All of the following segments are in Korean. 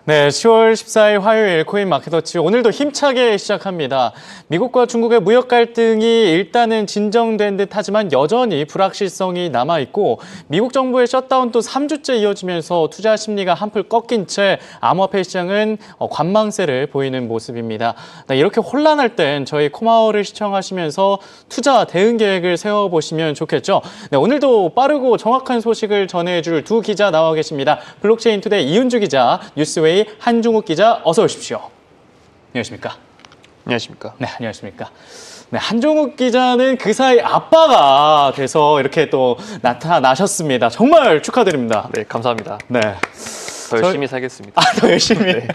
네, 10월 14일 화요일 코인마켓워치 오늘도 힘차게 시작합니다. 미국과 중국의 무역 갈등이 일단은 진정된 듯 하지만 여전히 불확실성이 남아있고 미국 정부의 셧다운도 3주째 이어지면서 투자 심리가 한풀 꺾인 채 암호화폐 시장은 관망세를 보이는 모습입니다. 네, 이렇게 혼란할 땐 저희 코마오를 시청하시면서 투자 대응 계획을 세워보시면 좋겠죠. 네, 오늘도 빠르고 정확한 소식을 전해줄 두 기자 나와 계십니다. 블록체인 투데이 이은주 기자, 뉴스웨이 한종욱 기자 어서 오십시오. 안녕하십니까? 안녕하십니까? 네, 안녕하십니까? 네, 한종욱 기자는 그 사이 아빠가 돼서 이렇게 또 나타나셨습니다. 정말 축하드립니다. 네, 감사합니다. 네. 더 열심히 살겠습니다. 더 열심히. 네.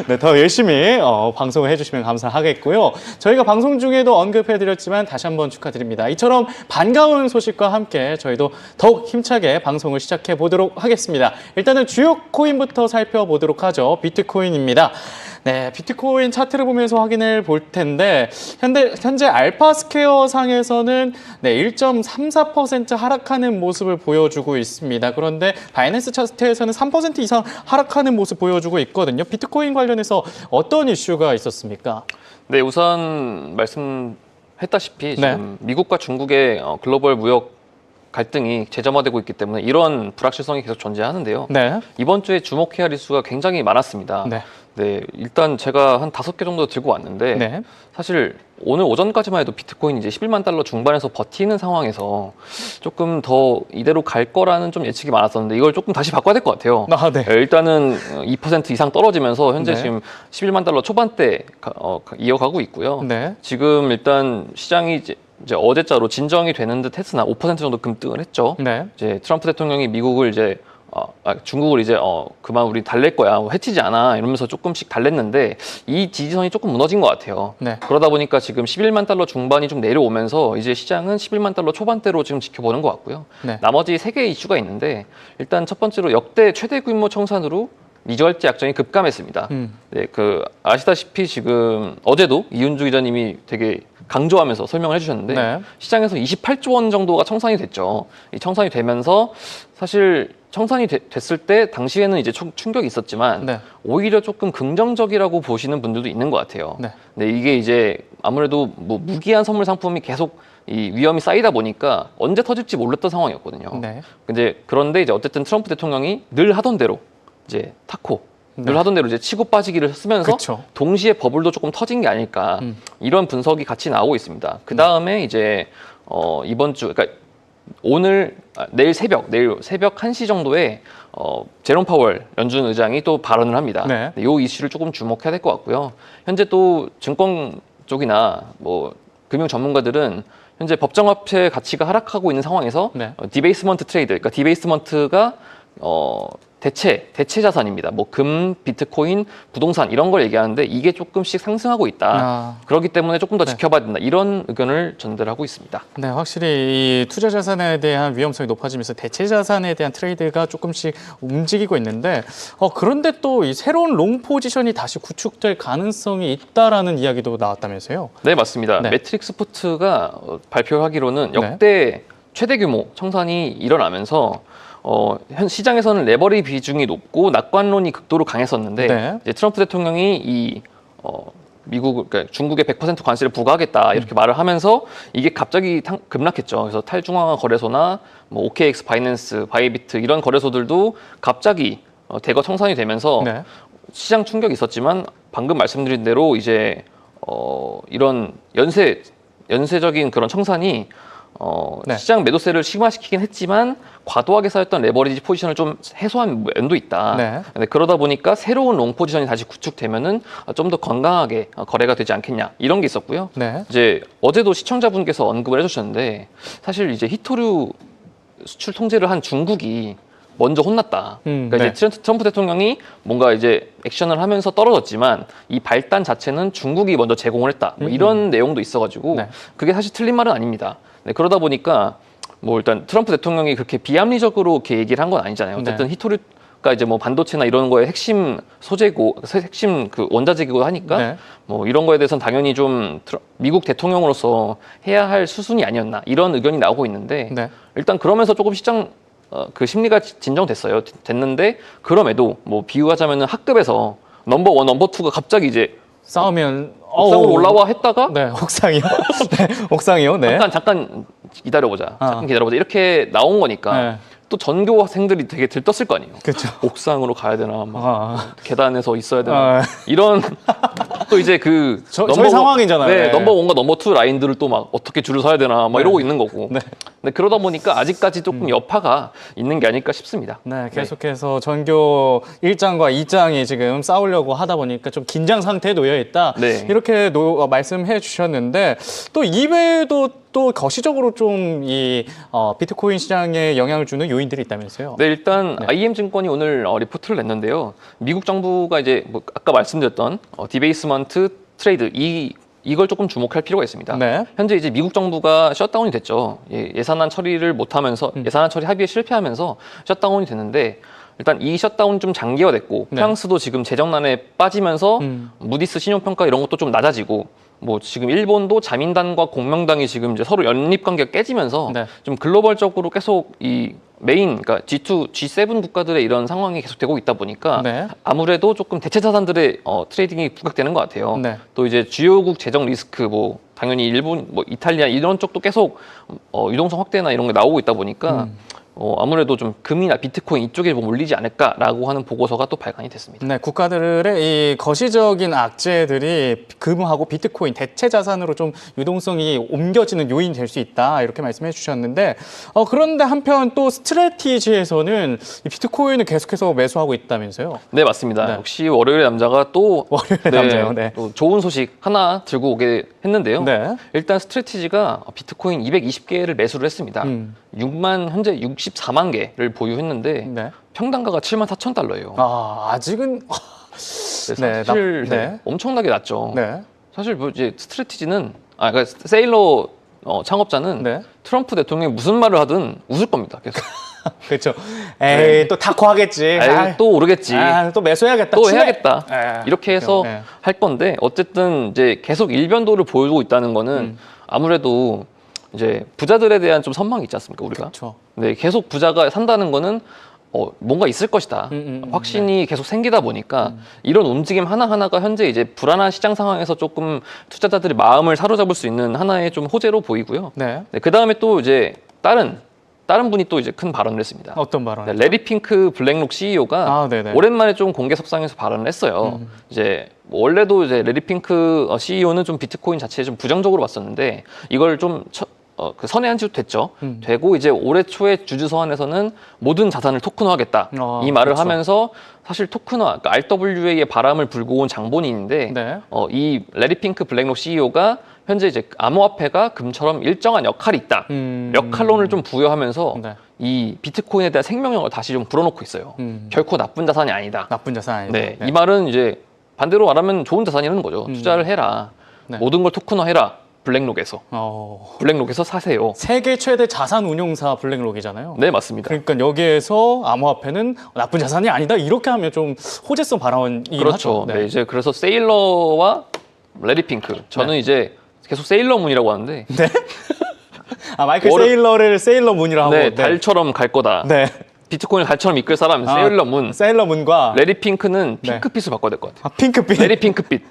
네, 더 열심히 방송을 해주시면 감사하겠고요. 저희가 방송 중에도 언급해드렸지만 다시 한번 축하드립니다. 이처럼 반가운 소식과 함께 저희도 더욱 힘차게 방송을 시작해 보도록 하겠습니다. 일단은 주요 코인부터 살펴보도록 하죠. 비트코인입니다. 네, 비트코인 차트를 보면서 확인을 볼 텐데 현재 알파스퀘어 상에서는 네, 1.34% 하락하는 모습을 보여주고 있습니다. 그런데 바이낸스 차트에서는 3% 이상 하락하는 모습 보여주고 있거든요. 비트코인 관련해서 어떤 이슈가 있었습니까? 네, 우선 말씀했다시피 지금 미국과 중국의 글로벌 무역 갈등이 재점화되고 있기 때문에 이런 불확실성이 계속 존재하는데요. 네. 이번 주에 주목해야 할 이슈가 굉장히 많았습니다. 네. 네, 일단 제가 한 5개 정도 들고 왔는데 네. 사실 오늘 오전까지만 해도 비트코인이 이제 11만 달러 중반에서 버티는 상황에서 조금 더 이대로 갈 거라는 좀 예측이 많았었는데 이걸 조금 다시 바꿔야 될 것 같아요. 네. 일단은 2% 이상 떨어지면서 현재 네. 지금 11만 달러 초반대 이어가고 있고요. 네. 지금 일단 시장이 이제 어제자로 진정이 되는 듯 했으나 5% 정도 급등을 했죠. 네. 이제 트럼프 대통령이 미국을 이제 중국을 이제 그만 우리 달랠 거야, 해치지 않아 이러면서 조금씩 달랬는데 이 지지선이 조금 무너진 것 같아요. 네. 그러다 보니까 지금 11만 달러 중반이 좀 내려오면서 이제 시장은 11만 달러 초반대로 지금 지켜보는 것 같고요. 네. 나머지 3개의 이슈가 있는데 일단 첫 번째로 역대 최대 규모 청산으로 리저알티 약정이 급감했습니다. 네, 아시다시피 지금 어제도 이은주 기자님이 되게 강조하면서 설명을 해주셨는데 네. 시장에서 28조 원 정도가 청산이 됐죠. 이 청산이 되면서 사실 청산이 됐을 때 당시에는 이제 충격이 있었지만 네. 오히려 조금 긍정적이라고 보시는 분들도 있는 것 같아요. 네. 네, 이게 이제 아무래도 뭐 무기한 선물 상품이 계속 이 위험이 쌓이다 보니까 언제 터질지 몰랐던 상황이었거든요. 네. 그런데 이제 어쨌든 트럼프 대통령이 늘 하던 대로 이제 늘 하던 대로 이제 치고 빠지기를 쓰면서 그쵸. 동시에 버블도 조금 터진 게 아닐까 이런 분석이 같이 나오고 있습니다. 그 다음에 이제 이번 주 그러니까 내일 새벽 1시 정도에 제롬 파월 연준 의장이 또 발언을 합니다. 네. 이 이슈를 조금 주목해야 될 것 같고요. 현재 또 증권 쪽이나 뭐 금융 전문가들은 현재 법정화폐 가치가 하락하고 있는 상황에서 네. 디베이스먼트 트레이드, 그러니까 디베이스먼트가 대체 자산입니다. 뭐 금, 비트코인, 부동산 이런 걸 얘기하는데 이게 조금씩 상승하고 있다. 그렇기 때문에 조금 더 지켜봐야 된다. 이런 의견을 전달하고 있습니다. 네, 확실히 이 투자 자산에 대한 위험성이 높아지면서 대체 자산에 대한 트레이드가 조금씩 움직이고 있는데 그런데 또 이 새로운 롱 포지션이 다시 구축될 가능성이 있다라는 이야기도 나왔다면서요? 네, 맞습니다. 네. 매트릭스 포트가 발표하기로는 역대 최대 규모 청산이 일어나면서 현 시장에서는 레버리 비중이 높고 낙관론이 극도로 강했었는데 네. 이제 트럼프 대통령이 그러니까 중국에 100% 관세를 부과하겠다 이렇게 말을 하면서 이게 갑자기 급락했죠. 그래서 탈중앙화 거래소나 뭐 OKX, 바이낸스, 바이비트 이런 거래소들도 갑자기 대거 청산이 되면서 네. 시장 충격이 있었지만 방금 말씀드린 대로 이제 이런 연쇄적인 그런 청산이 네. 시장 매도세를 심화시키긴 했지만 과도하게 쌓였던 레버리지 포지션을 좀 해소한 면도 있다. 네. 근데 그러다 보니까 새로운 롱 포지션이 다시 구축되면은 좀 더 건강하게 거래가 되지 않겠냐 이런 게 있었고요. 네. 이제 어제도 시청자분께서 언급을 해주셨는데 사실 이제 히토류 수출 통제를 한 중국이 먼저 혼났다. 그러니까 네. 이제 트럼프 대통령이 뭔가 이제 액션을 하면서 떨어졌지만 이 발단 자체는 중국이 먼저 제공을 했다. 뭐 이런 내용도 있어가지고 네. 그게 사실 틀린 말은 아닙니다. 네, 그러다 보니까 뭐 일단 트럼프 대통령이 그렇게 비합리적으로 이렇게 얘기를 한 건 아니잖아요. 어쨌든 네. 히토류가 이제 뭐 반도체나 이런 거에 핵심 소재고 핵심 그 원자재고 하니까 네. 뭐 이런 거에 대해서는 당연히 좀 미국 대통령으로서 해야 할 수순이 아니었나 이런 의견이 나오고 있는데 네. 일단 그러면서 조금 시장 그 심리가 진정됐어요. 됐는데 그럼에도 뭐 비유하자면은 학급에서 넘버 원, 넘버 투가 갑자기 이제 싸우면 옥상으로 올라와 했다가 네, 옥상이요. 네, 옥상이요. 네. 잠깐 기다려보자. 아. 잠깐 기다려보자. 이렇게 나온 거니까 네. 또 전교 학생들이 되게 들떴을 거 아니에요. 그렇죠. 옥상으로 가야 되나, 막 아, 계단에서 있어야 되나, 아. 이런 또 이제 그 저희 상황이잖아요. 네, 네. 넘버 원과 넘버 투 라인들을 또 막 어떻게 줄을 서야 되나, 막 이러고 있는 거고. 네. 근데 그러다 보니까 아직까지 조금 여파가 있는 게 아닐까 싶습니다. 네, 계속해서 전교 1장과 2장이 지금 싸우려고 하다 보니까 좀 긴장 상태에 놓여 있다. 네. 이렇게 말씀해 주셨는데 또 이외에도 또 거시적으로 좀 이 비트코인 시장에 영향을 주는 요인들이 있다면서요? 네, 일단 IM증권이 오늘 리포트를 냈는데요. 미국 정부가 이제 뭐 아까 말씀드렸던 디베이스먼트 트레이드 이걸 조금 주목할 필요가 있습니다. 네. 현재 이제 미국 정부가 셧다운이 됐죠. 예산안 처리를 못하면서 예산안 처리 합의에 실패하면서 셧다운이 됐는데 일단 이 셧다운 좀 장기화됐고 네. 프랑스도 지금 재정난에 빠지면서 무디스 신용평가 이런 것도 좀 낮아지고 뭐 지금 일본도 자민당과 공명당이 지금 이제 서로 연립 관계가 깨지면서 네. 좀 글로벌적으로 계속 이 메인 그러니까 G2, G7 국가들의 이런 상황이 계속되고 있다 보니까 네. 아무래도 조금 대체 자산들의 트레이딩이 부각되는 것 같아요. 네. 또 이제 주요국 재정 리스크 뭐 당연히 일본, 뭐 이탈리아 이런 쪽도 계속 유동성 확대나 이런 게 나오고 있다 보니까 아무래도 좀 금이나 비트코인 이쪽에 뭐 몰리지 않을까라고 하는 보고서가 또 발간이 됐습니다. 네, 국가들의 이 거시적인 악재들이 금하고 비트코인 대체 자산으로 좀 유동성이 옮겨지는 요인이 될 수 있다 이렇게 말씀해 주셨는데 그런데 한편 또 스트래티지에서는 이 비트코인을 계속해서 매수하고 있다면서요? 네, 맞습니다. 네. 역시 월요일의 남자가 또 월요일의 남자요. 네. 또 좋은 소식 하나 들고 오게 했는데요. 네. 일단 스트래티지가 비트코인 220개를 매수를 했습니다. 6만 현재 64만 개를 보유했는데 네. 평단가가 7만 4천 달러예요. 아직은 네, 사실 네. 엄청나게 낮죠. 네. 사실 뭐 이제 스트래티지는 그러니까 세일러 창업자는 네. 트럼프 대통령이 무슨 말을 하든 웃을 겁니다. 계속. 그렇죠. 에이, 또 타코 하겠지. 아이, 또 오르겠지. 또 매수해야겠다. 또 치매. 해야겠다. 에, 이렇게 해서 네. 할 건데 어쨌든 이제 계속 일변도를 보여주고 있다는 거는 아무래도 이제 부자들에 대한 좀 선망이 있지 않습니까, 우리가? 그렇죠. 네, 계속 부자가 산다는 거는 뭔가 있을 것이다. 확신이 계속 생기다 보니까 이런 움직임 하나하나가 현재 이제 불안한 시장 상황에서 조금 투자자들의 마음을 사로잡을 수 있는 하나의 좀 호재로 보이고요. 네. 네, 그 다음에 또 이제 다른 분이 또 이제 큰 발언을 했습니다. 어떤 발언? 네, 레리 핑크 블랙록 CEO가 네네. 오랜만에 좀 공개석상에서 발언을 했어요. 이제 뭐 원래도 이제 레리 핑크 CEO는 좀 비트코인 자체에 좀 부정적으로 봤었는데 이걸 좀 그 선회한 지도 됐죠. 되고 이제 올해 초에 주주 서한에서는 모든 자산을 토큰화하겠다. 이 말을 그렇죠. 하면서 사실 토큰화, 그러니까 RWA의 바람을 불고 온 장본인인데 네. 이 레리 핑크 블랙록 CEO가 현재 이제 암호화폐가 금처럼 일정한 역할이 있다. 역할론을 좀 부여하면서 네. 이 비트코인에 대한 생명력을 다시 좀 불어넣고 있어요. 결코 나쁜 자산이 아니다. 나쁜 자산 아니다. 네, 이 말은 이제 반대로 말하면 좋은 자산이라는 거죠. 투자를 해라. 네. 모든 걸 토큰화해라. 블랙록에서 사세요. 세계 최대 자산 운용사 블랙록이잖아요. 네, 맞습니다. 그러니까 여기에서 암호화폐는 나쁜 자산이 아니다. 이렇게 하면 좀 호재성 발언이긴 그렇죠. 하죠. 네, 이제 그래서 세일러와 레리 핑크. 저는 이제 계속 세일러문이라고 하는데 마이클 세일러를 세일러문이라고 하고. 네, 달처럼 갈 거다. 네. 비트코인을 달처럼 이끌 사람 세일러문. 세일러문과 레리 핑크는 핑크빛을 바꿔야 될 것 같아요. 핑크빛. 레리 핑크빛.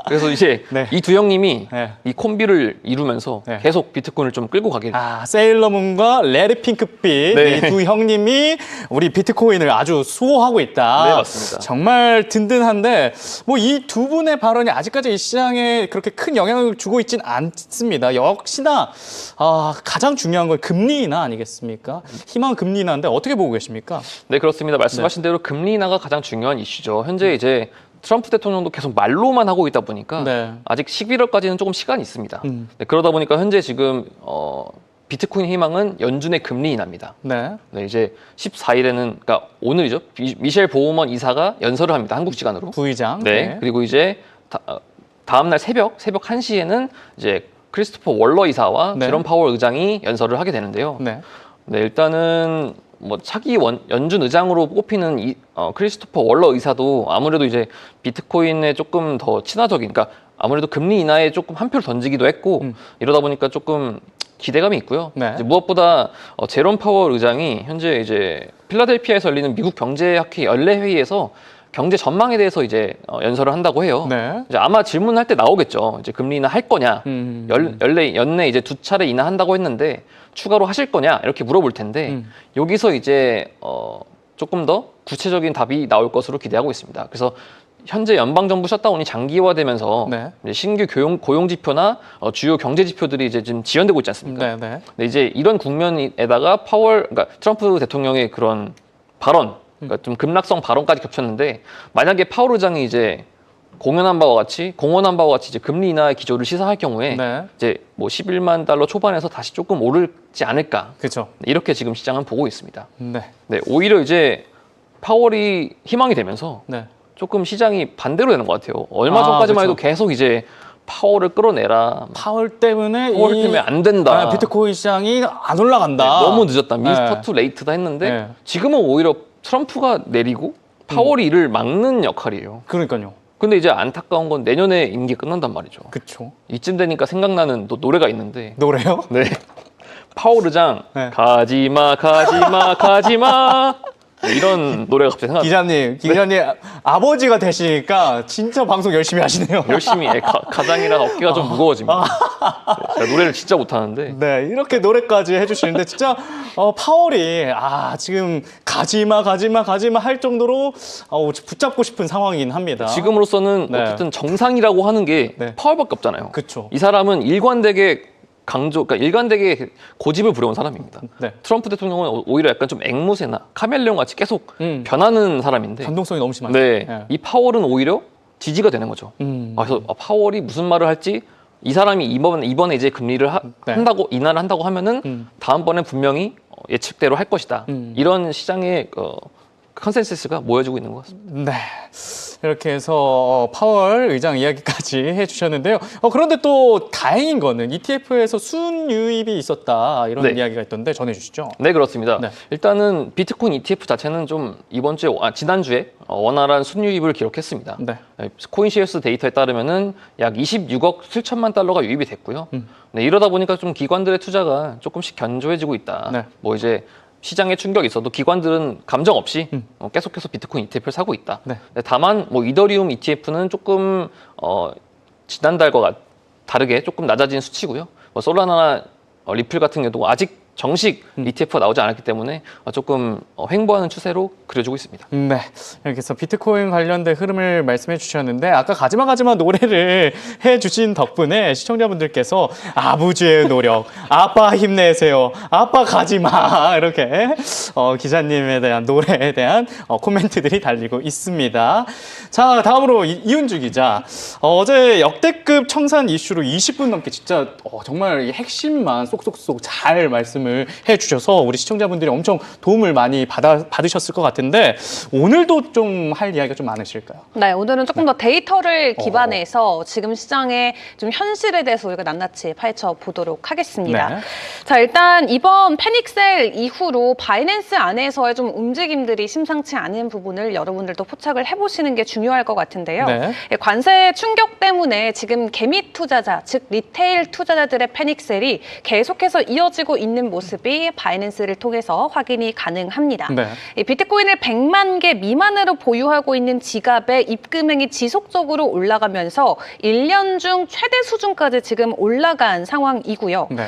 그래서 이제 네. 이 두 형님이 네. 이 콤비를 이루면서 네. 계속 비트코인을 좀 끌고 가길. 세일러문과 레리 핑크빛 네. 이 두 형님이 우리 비트코인을 아주 수호하고 있다. 네, 맞습니다. 정말 든든한데 뭐 이 두 분의 발언이 아직까지 이 시장에 그렇게 큰 영향을 주고 있진 않습니다. 역시나 가장 중요한 건 금리 인하 아니겠습니까? 희망 금리 인하인데 어떻게 보고 계십니까? 네, 그렇습니다. 말씀하신 대로 금리 인하가 가장 중요한 이슈죠. 현재 이제 트럼프 대통령도 계속 말로만 하고 있다 보니까 네. 아직 11월까지는 조금 시간이 있습니다. 네, 그러다 보니까 현재 지금 비트코인 희망은 연준의 금리 인하입니다. 네. 네, 이제 14일에는 그러니까 오늘이죠. 미셸 보우먼 이사가 연설을 합니다. 한국 시간으로. 부의장. 네. 그리고 이제 다음 날 새벽 1시에는 이제 크리스토퍼 월러 이사와 네. 제롬 파월 의장이 연설을 하게 되는데요. 네. 네, 일단은 뭐 차기 연준 의장으로 뽑히는 크리스토퍼 월러 의사도 아무래도 이제 비트코인에 조금 더 친화적인, 그러니까 아무래도 금리 인하에 조금 한 표를 던지기도 했고 이러다 보니까 조금 기대감이 있고요. 네. 이제 무엇보다 제롬 파월 의장이 현재 이제 필라델피아에서 열리는 미국 경제학회 연례 회의에서 경제 전망에 대해서 이제 연설을 한다고 해요. 네. 이제 아마 질문할 때 나오겠죠. 이제 금리 인하 할 거냐, 연내 이제 2차례 인하한다고 했는데 추가로 하실 거냐 이렇게 물어볼 텐데 여기서 이제 조금 더 구체적인 답이 나올 것으로 기대하고 있습니다. 그래서 현재 연방정부 셔다운이 장기화되면서 네. 이제 신규 고용 지표나 주요 경제 지표들이 이제 지금 지연되고 있지 않습니까? 네, 네. 근데 이제 이런 국면에다가 그러니까 트럼프 대통령의 그런 발언, 그러니까 좀 급락성 발언까지 겹쳤는데 만약에 파월 의장이 이제 공언한 바와 같이 이제 금리 인하의 기조를 시사할 경우에 네. 이제 뭐 11만 달러 초반에서 다시 조금 오르지 않을까. 그렇죠. 이렇게 지금 시장은 보고 있습니다. 네. 네, 오히려 이제 파월이 희망이 되면서 네. 조금 시장이 반대로 되는 것 같아요. 얼마 아, 전까지만 그렇죠. 해도 계속 이제 파월을 끌어내라. 파월 때문에 파월 때문에 안 된다. 비트코인 시장이 안 올라간다. 네, 너무 늦었다. 네. 미스터 투 레이트다 했는데 네. 지금은 오히려 트럼프가 내리고 파월이 이를 막는 역할이에요. 그러니까요. 근데 이제 안타까운 건 내년에 임기 끝난단 말이죠. 그렇죠. 이쯤 되니까 생각나는 또 노래가 있는데 노래요? 네. 파월 의장 네. 가지마 가지마 가지마 네, 이런 노래가 갑자기 생각나요. 기자님 아버지가 되시니까 진짜 방송 열심히 하시네요. 열심히 가장이라 어깨가 좀 무거워집니다. 네, 제가 노래를 진짜 못하는데 네, 이렇게 노래까지 해주시는데 진짜 파월이 지금 가지마 할 정도로 붙잡고 싶은 상황이긴 합니다. 지금으로서는 네. 어쨌든 정상이라고 하는 게 네. 파월밖에 없잖아요. 그쵸. 이 사람은 그러니까 일관되게 고집을 부려온 사람입니다. 네. 트럼프 대통령은 오히려 약간 좀 앵무새나 카멜레온 같이 계속 변하는 사람인데 변동성이 너무 심하죠. 네, 네. 이 파월은 오히려 지지가 되는 거죠. 그래서 파월이 무슨 말을 할지 이 사람이 이번에 이제 금리를 네. 한다고 인하를 한다고 하면은 다음번에 분명히 예측대로 할 것이다. 이런 시장의 컨센서스가 모여지고 있는 것 같습니다. 네. 이렇게 해서 파월 의장 이야기까지 해주셨는데요. 그런데 또 다행인 거는 ETF에서 순유입이 있었다 이런 네. 이야기가 있던데 전해주시죠. 네, 그렇습니다. 네. 일단은 비트코인 ETF 자체는 좀 지난주에 원활한 순유입을 기록했습니다. 네. 코인시어스 데이터에 따르면은 약 26억 7천만 달러가 유입이 됐고요. 네, 이러다 보니까 좀 기관들의 투자가 조금씩 견조해지고 있다. 네. 뭐 이제 시장에 충격이 있어도 기관들은 감정 없이 계속해서 비트코인 ETF를 사고 있다. 네. 네, 다만 뭐 이더리움 ETF는 조금 지난달과 다르게 조금 낮아진 수치고요. 뭐 솔라나나 리플 같은 경우도 아직 정식 ETF가 나오지 않았기 때문에 조금 횡보하는 추세로 그려지고 있습니다. 네, 이렇게 해서 비트코인 관련된 흐름을 말씀해 주셨는데 아까 가지마 노래를 해주신 덕분에 시청자분들께서 아버지의 노력, 아빠 힘내세요, 아빠 가지마 이렇게 기자님에 대한 노래에 대한 코멘트들이 달리고 있습니다. 자, 다음으로 이은주 기자, 어제 역대급 청산 이슈로 20분 넘게 진짜 정말 이 핵심만 쏙쏙쏙 잘 말씀을 해주셔서 우리 시청자분들이 엄청 도움을 많이 받으셨을 것 같은데 오늘도 좀 할 이야기가 좀 많으실까요? 네, 오늘은 조금 더 데이터를 기반해서 지금 시장의 좀 현실에 대해서 우리가 낱낱이 파헤쳐 보도록 하겠습니다. 네. 자, 일단 이번 패닉셀 이후로 바이낸스 안에서의 좀 움직임들이 심상치 않은 부분을 여러분들도 포착을 해보시는 게 중요할 것 같은데요. 네. 관세 충격 때문에 지금 개미 투자자, 즉 리테일 투자자들의 패닉셀이 계속해서 이어지고 있는 모습이 바이낸스를 통해서 확인이 가능합니다. 네. 이 비트코인을 100만 개 미만으로 보유하고 있는 지갑의 입금액이 지속적으로 올라가면서 1년 중 최대 수준까지 지금 올라간 상황이고요. 네.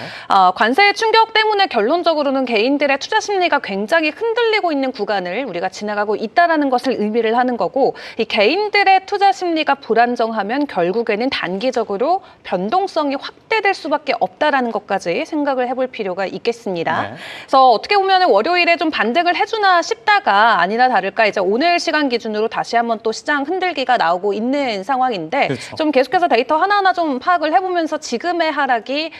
관세 충격 때문에 결론적으로는 개인들의 투자 심리가 굉장히 흔들리고 있는 구간을 우리가 지나가고 있다는 것을 의미를 하는 거고, 이 개인들의 투자 심리가 불안정하면 결국에는 단기적으로 변동성이 확대될 수밖에 없다는 것까지 생각을 해볼 필요가 있겠습니다. 네. 그래서 어떻게 보면 월요일에 좀 반등을 해주나 싶다가 아니나 다를까 이제 오늘 시간 기준으로 다시 한번 또 시장 흔들기가 나오고 있는 상황인데, 그렇죠. 좀 계속해서 데이터 하나하나 좀 파악을 해보면서 지금의 하락이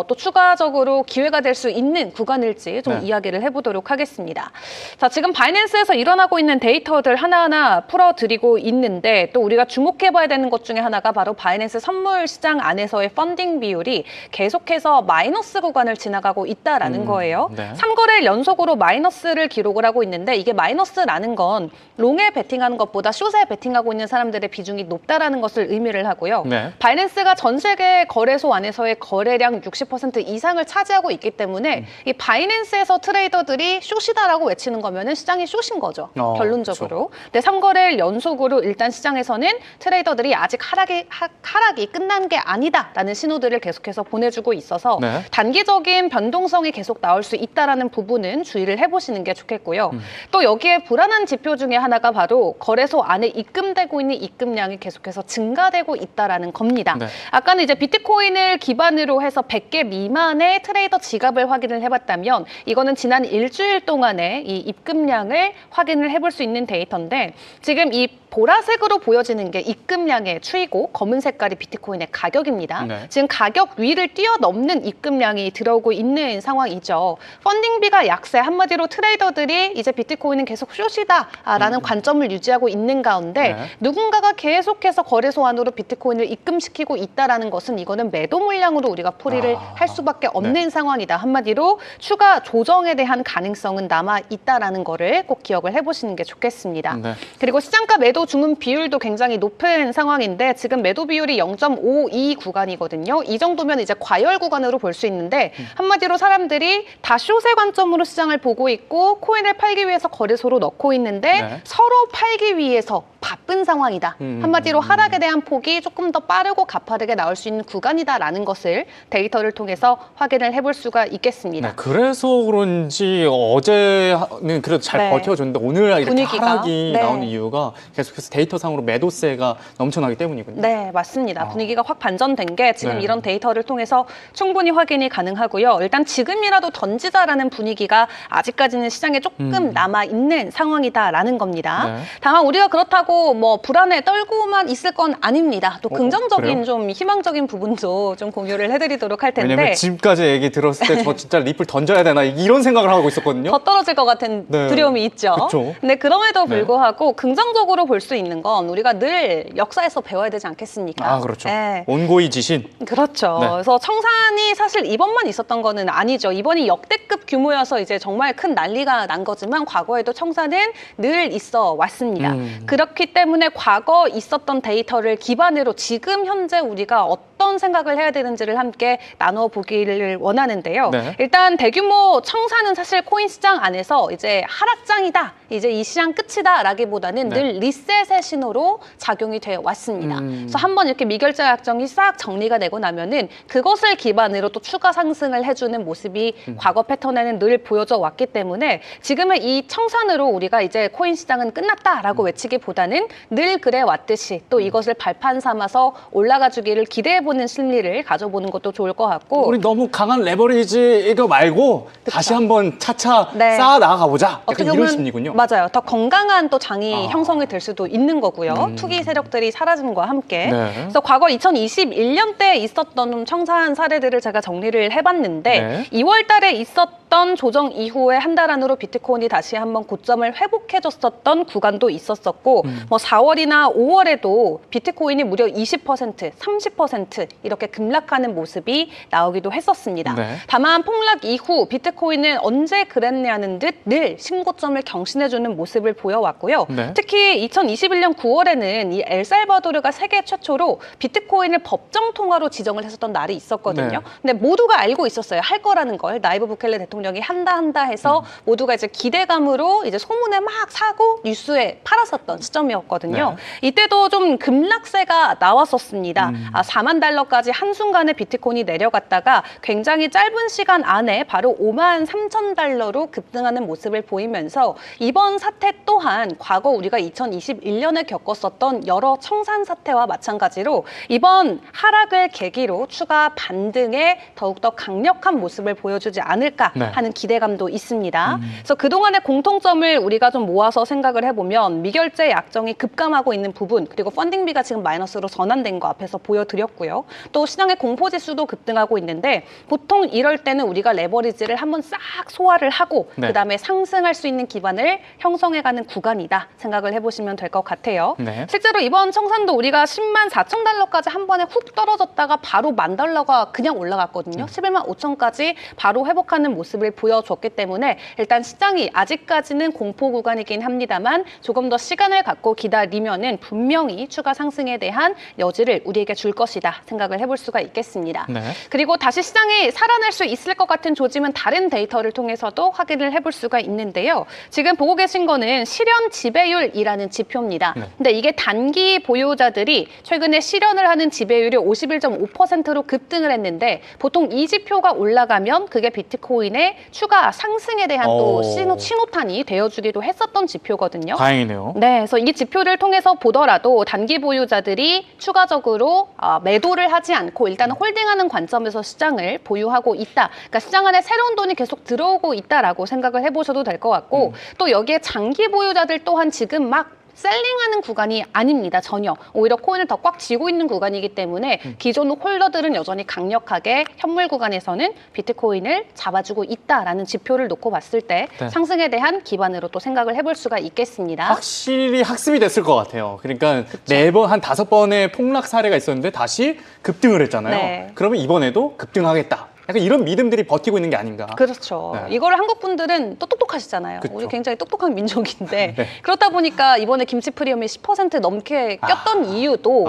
또 추가적으로 기회가 될 수 있는 구간일지 좀 네. 이야기를 해보도록 하겠습니다. 자, 지금 바이낸스에서 일어나고 있는 데이터들 하나하나 풀어드리고 있는데, 또 우리가 주목해봐야 되는 것 중에 하나가 바로 바이낸스 선물 시장 안에서의 펀딩 비율이 트레이더들이 계속해서 마이너스 구간을 지나가고 있다라는 거예요. 네. 3거래일 연속으로 마이너스를 기록을 하고 있는데 이게 마이너스라는 건 롱에 베팅하는 것보다 숏에 베팅하고 있는 사람들의 비중이 높다라는 것을 의미를 하고요. 네. 바이낸스가 전 세계 거래소 안에서의 거래량 60% 이상을 차지하고 있기 때문에 이 바이낸스에서 트레이더들이 숏이다라고 외치는 거면은 시장이 숏인 거죠. 결론적으로. 근데 3거래일 연속으로 일단 시장에서는 트레이더들이 아직 하락이 끝난 게 아니다라는 신호들을 계속해서 보내주고 있어서 네. 단기적인 변동성이 계속 나올 수 있다라는 부분은 주의를 해보시는 게 좋겠고요. 또 여기에 불안한 지표 중에 하나가 바로 거래소 안에 입금되고 있는 입금량이 계속해서 증가되고 있다라는 겁니다. 네. 아까는 이제 비트코인을 기반으로 해서 100개 미만의 트레이더 지갑을 확인을 해봤다면 이거는 지난 일주일 동안의 이 입금량을 확인을 해볼 수 있는 데이터인데 지금 이 보라색으로 보여지는 게 입금량의 추이고 검은 색깔이 비트코인의 가격입니다. 네. 지금 가격 위를 뛰어넘는 입금량이 들어오고 있는 상황이죠. 펀딩비가 약세, 한마디로 트레이더들이 이제 비트코인은 계속 숏이다라는 관점을 유지하고 있는 가운데 네. 누군가가 계속해서 거래소 안으로 비트코인을 입금시키고 있다라는 것은 이거는 매도 물량으로 우리가 풀이를 할 수밖에 없는 상황이다. 한마디로 추가 조정에 대한 가능성은 남아 있다라는 거를 꼭 기억을 해보시는 게 좋겠습니다. 네. 그리고 시장가 매도 주문 비율도 굉장히 높은 상황인데 지금 매도 비율이 0.52 구간이거든요. 이 정도면 이제 과열 구간으로 볼 수 있는데 한마디로 사람들이 다 숏의 관점으로 시장을 보고 있고 코인을 팔기 위해서 거래소로 넣고 있는데 네. 서로 팔기 위해서 바쁜 상황이다. 한마디로 하락에 대한 폭이 조금 더 빠르고 가파르게 나올 수 있는 구간이다라는 것을 데이터를 통해서 확인을 해볼 수가 있겠습니다. 네, 그래서 그런지 어제는 그래도 잘 네. 버텨줬는데 오늘 이렇게 분위기가? 하락이 네. 나오는 이유가 계속해서 데이터상으로 매도세가 넘쳐나기 때문이군요. 네, 맞습니다. 분위기가 확 반전된 게 지금 네. 이런 데이터를 통해서 충분히 확인이 가능하고요. 일단 지금이라도 던지자라는 분위기가 아직까지는 시장에 조금 남아있는 상황이다라는 겁니다. 네. 다만 우리가 그렇다고 뭐 불안에 떨고만 있을 건 아닙니다. 또 긍정적인 그래요? 좀 희망적인 부분도 좀 공유를 해드리도록 할 텐데 왜냐면 지금까지 얘기 들었을 때 저 진짜 리플 던져야 되나 이런 생각을 하고 있었거든요. 더 떨어질 것 같은 네. 두려움이 있죠. 그쵸. 근데 그럼에도 네. 불구하고 긍정적으로 볼 수 있는 건 우리가 늘 역사에서 배워야 되지 않겠습니까? 아, 그렇죠. 네. 온고이 지신. 그렇죠. 네. 그래서 청산이 사실 이번만 있었던 거는 아니죠. 이번이 역대급 규모여서 이제 정말 큰 난리가 난 거지만 과거에도 청산은 늘 있어 왔습니다. 그렇기 때문에 과거 있었던 데이터를 기반으로 지금 현재 우리가 어떤 생각을 해야 되는지를 함께 나눠보기를 원하는데요. 네. 일단 대규모 청산은 사실 코인 시장 안에서 이제 하락장이다, 이제 이 시장 끝이다라기보다는 네. 늘 리셋의 신호로 작용이 되어 왔습니다. 그래서 한번 이렇게 미결자 약정이 싹 정리가 되고 나면은 그것을 기반으로 또 추가 상승을 해주는 모습이 과거 패턴에는 늘 보여져 왔기 때문에 지금의 이 청산으로 우리가 이제 코인 시장은 끝났다라고 외치기보다는 늘 그래 왔듯이 또 이것을 발판 삼아서 올라가 주기를 기대해보는 심리를 가져보는 것도 좋을 것 같고 우리 너무 강한 레버리지 이거 말고 다시 한번 차차 네. 쌓아 나가 보자. 어떻게 약간 이런 보면 심리군요. 맞아요. 더 건강한 또 장이 형성이 될 수도 있는 거고요. 투기 세력들이 사라짐과 함께. 네. 그래서 과거 2021년 때 있었던 청산 사례들을 제가 정리를 해봤는데 네. 2월 달에 있었던 조정 이후에 한 달 안으로 비트코인이 다시 한번 고점을 회복해줬었던 구간도 있었었고 뭐 4월이나 5월에도 비트코인이 무려 20%, 30% 이렇게 급락하는 모습이 나오기도 했었습니다. 네. 다만 폭락 이후 비트코인은 언제 그랬냐는 듯 늘 신고점을 경신해주는 모습을 보여왔고요. 네. 특히 2021년 9월에는 이 엘살바도르가 세계 최초로 비트코인을 법정 통화로 지정을 했었던 날이 있었거든요. 네. 근데 모두가 알고 있었어요. 할 거라는 걸. 나이브 부켈레 대통령이 한다 해서 모두가 이제 기대감으로 이제 소문에 막 사고 뉴스에 팔았었던 시점이었거든요. 네. 이때도 좀 급락세가 나왔었습니다. 4만 달러까지 한순간에 비트코인이 내려갔다가 굉장히 짧은 시간 안에 바로 5만 3천 달러로 급등하는 모습을 보이면서 이번 사태 또한 과거 우리가 2021년에 겪었었던 여러 청산 사태와 마찬가지로 이번 하락을 계기로 추가 반등에 더욱더 강력한 모습을 보여주지 않을까라는 하는 기대감도 있습니다. 그래서 그동안의 공통점을 우리가 좀 모아서 생각을 해보면 미결제 약정이 급감하고 있는 부분, 그리고 펀딩비가 지금 마이너스로 전환된 거 앞에서 보여드렸고요. 또 시장의 공포지수도 급등하고 있는데 보통 이럴 때는 우리가 레버리지를 한번 싹 소화를 하고 네. 그다음에 상승할 수 있는 기반을 형성해가는 구간이다 생각을 해보시면 될 것 같아요. 네. 실제로 이번 청산도 우리가 10만 4천 달러까지 한 번에 훅 떨어졌다가 바로 10,000달러가 그냥 올라갔거든요. 11만 5천까지 바로 회복하는 모습을 보여줬기 때문에 일단 시장이 아직까지는 공포 구간이긴 합니다만 조금 더 시간을 갖고 기다리면은 분명히 추가 상승에 대한 여지를 우리에게 줄 것이다 생각을 해볼 수가 있겠습니다. 네. 그리고 다시 시장이 살아날 수 있을 것 같은 조짐은 다른 데이터를 통해서도 확인을 해볼 수가 있는데요. 지금 보고 계신 거는 실현 지배율이라는 지표입니다. 네. 근데 이게 단기 보유자들이 최근에 실현을 하는 지배율이 51.5%로 급등을 했는데 보통 이 지표가 올라가면 그게 비트코인의 추가 상승에 대한 또 오. 신호탄이 되어주기도 했었던 지표거든요. 다행이네요. 네, 그래서 이 지표를 통해서 보더라도 단기 보유자들이 추가적으로 매도를 하지 않고 일단 홀딩하는 관점에서 시장을 보유하고 있다. 그러니까 시장 안에 새로운 돈이 계속 들어오고 있다라고 생각을 해보셔도 될 것 같고 또 여기에 장기 보유자들 또한 지금 막 셀링하는 구간이 아닙니다. 전혀. 오히려 코인을 더 꽉 쥐고 있는 구간이기 때문에 기존 홀더들은 여전히 강력하게 현물 구간에서는 비트코인을 잡아주고 있다라는 지표를 놓고 봤을 때 네. 상승에 대한 기반으로 또 생각을 해볼 수가 있겠습니다. 확실히 학습이 됐을 것 같아요. 그러니까 4번, 한 5번의 폭락 사례가 있었는데 다시 급등을 했잖아요. 네. 그러면 이번에도 급등하겠다. 약간 이런 믿음들이 버티고 있는 게 아닌가. 그렇죠. 네. 이거를 한국 분들은 또 똑똑하시잖아요. 그쵸. 우리 굉장히 똑똑한 민족인데 네. 그렇다 보니까 이번에 김치 프리미엄이 10% 넘게 꼈던 이유도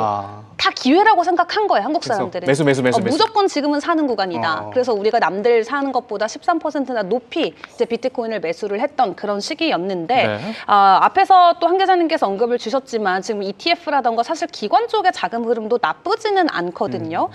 다 기회라고 생각한 거예요. 한국 그래서 사람들은. 매수. 무조건 지금은 사는 구간이다. 그래서 우리가 남들 사는 것보다 13%나 높이 이제 비트코인을 매수를 했던 그런 시기였는데 네. 앞에서 또 한 기자님께서 언급을 주셨지만 지금 ETF라던가 사실 기관 쪽의 자금 흐름도 나쁘지는 않거든요.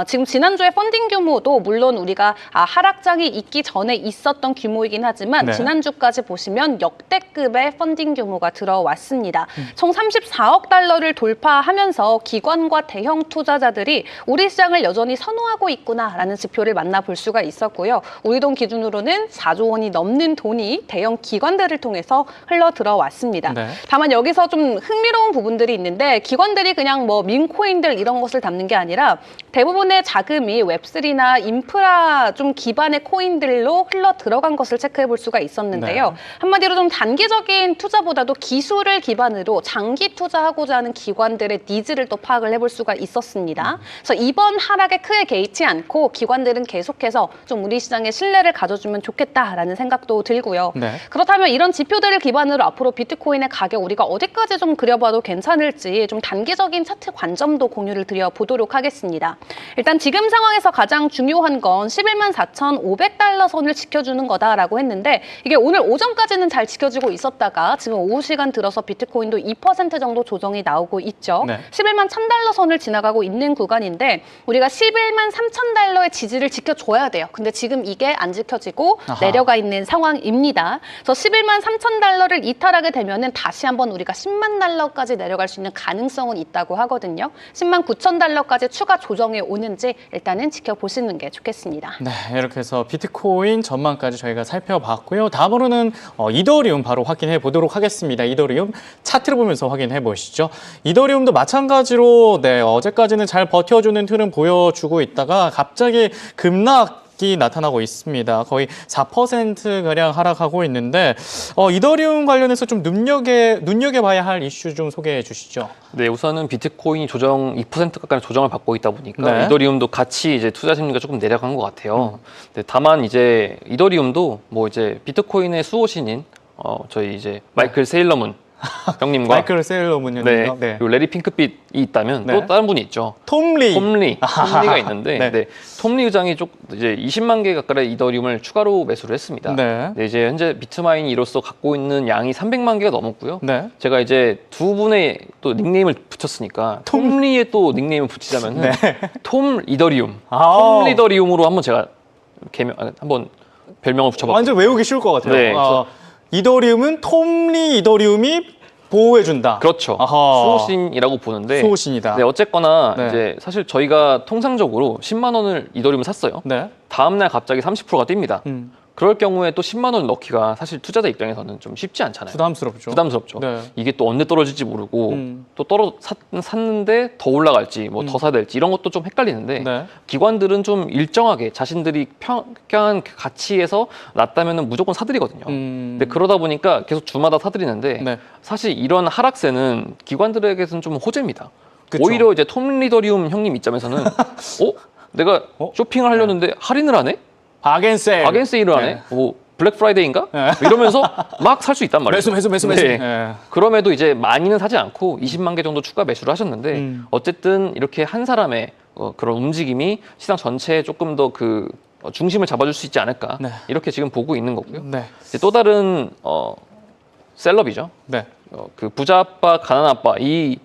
지금 지난주에 펀딩 규모도 물론 우리가 하락장이 있기 전에 있었던 규모이긴 하지만 네. 지난주까지 보시면 역대급의 펀딩 규모가 들어왔습니다. 총 34억 달러를 돌파하면서 기관과 대형 투자자들이 우리 시장을 여전히 선호하고 있구나라는 지표를 만나볼 수가 있었고요. 우리 돈 기준으로는 4조 원이 넘는 돈이 대형 기관들을 통해서 흘러 들어왔습니다. 네. 다만 여기서 좀 흥미로운 부분들이 있는데 기관들이 그냥 뭐 민코인들 이런 것을 담는 게 아니라 대부분의 자금이 웹3나 인프라 좀 기반의 코인들로 흘러 들어간 것을 체크해 볼 수가 있었는데요. 네. 한마디로 좀 단기적인 투자보다도 기술을 기반으로 장기 투자하고자 하는 기관들의 니즈를 또 파악을 해볼 수가 있었습니다. 그래서 이번 하락에 크게 개의치 않고 기관들은 계속해서 좀 우리 시장에 신뢰를 가져주면 좋겠다라는 생각도 들고요. 네. 그렇다면 이런 지표들을 기반으로 앞으로 비트코인의 가격 우리가 어디까지 좀 그려봐도 괜찮을지 좀 단기적인 차트 관점도 공유를 드려보도록 하겠습니다. 일단 지금 상황에서 가장 중요한 건 11만 4,500달러 선을 지켜주는 거다라고 했는데 이게 오늘 오전까지는 잘 지켜지고 있었다가 지금 오후 시간 들어서 비트코인도 2% 정도 조정이 나오고 있죠. 네. 11만 1,000달러 선을 지나가고 있는 구간인데 우리가 11만 3,000달러의 지지를 지켜줘야 돼요. 근데 지금 이게 안 지켜지고 아하. 내려가 있는 상황입니다. 그래서 11만 3,000달러를 이탈하게 되면은 다시 한번 우리가 10만 달러까지 내려갈 수 있는 가능성은 있다고 하거든요. 10만 9,000달러까지 추가 조정이 오는지 일단은 지켜보시는 게 좋겠습니다. 네, 이렇게 해서 비트코인 전망까지 저희가 살펴봤고요. 다음으로는 이더리움 바로 확인해 보도록 하겠습니다. 이더리움 차트를 보면서 확인해 보시죠. 이더리움도 마찬가지로 어제까지는 잘 버텨주는 틀은 보여주고 있다가 갑자기 급락이 나타나고 있습니다. 거의 4%가량 하락하고 있는데 이더리움 관련해서 좀 눈여겨봐야 할 이슈 좀 소개해 주시죠. 네, 우선은 비트코인이 2% 가까이 조정을 받고 있다 보니까 네. 이더리움도 같이 이제 투자 심리가 조금 내려간 것 같아요. 네, 다만 이제 이더리움도 뭐 이제 비트코인의 수호신인 저희 이제 마이클 세일러문 형님과 마이클 세일러문님. 네, 네. 그리고 레리 핑크빛이 있다면 네. 또 다른 분이 있죠. 톰리. 톰리가 있는데 네. 네, 톰리 의장이 이제 20만 개 가까이 이더리움을 추가로 매수를 했습니다. 네. 네, 이제 현재 비트마인이로서 갖고 있는 양이 300만 개가 넘었고요. 네. 제가 이제 두 분의 또 닉네임을 붙였으니까 톰리의 또 닉네임을 붙이자면 네. 톰 이더리움, 아우. 톰 리더리움으로 한번 제가 한번 별명을 붙여봤거든요. 완전 외우기 쉬울 것 같아요. 네, 그래서 이더리움은 톰리 이더리움이 보호해준다. 그렇죠. 아하. 수호신이라고 보는데. 수호신이다. 네, 어쨌거나 네. 이제 사실 저희가 통상적으로 10만 원을 이더리움을 샀어요. 네. 다음 날 갑자기 30%가 뜁니다. 그럴 경우에 또 10만 원 넣기가 사실 투자자 입장에서는 좀 쉽지 않잖아요. 부담스럽죠. 부담스럽죠. 네. 이게 또 언제 떨어질지 모르고 또 샀는데 더 올라갈지 뭐 더 사야 될지 이런 것도 좀 헷갈리는데 네. 기관들은 좀 일정하게 자신들이 평가한 가치에서 낮다면은 무조건 사들이거든요. 근데 그러다 보니까 계속 주마다 사들이는데 네. 사실 이런 하락세는 기관들에게서는 좀 호재입니다. 그쵸. 오히려 이제 톰 리더리움 형님 입장에서는 내가 쇼핑을 하려는데 할인을 하네? 바겐세일. 바겐세일을 하네? 네. 뭐 블랙 프라이데이인가? 네. 이러면서 막 살 수 있단 말이에요. 매수. 네. 네. 그럼에도 이제 많이는 사지 않고 20만 개 정도 추가 매수를 하셨는데 어쨌든 이렇게 한 사람의 그런 움직임이 시장 전체에 조금 더 그 중심을 잡아줄 수 있지 않을까 네. 이렇게 지금 보고 있는 거고요. 네. 이제 또 다른 셀럽이죠. 네. 그 부자 아빠, 가난 아빠 이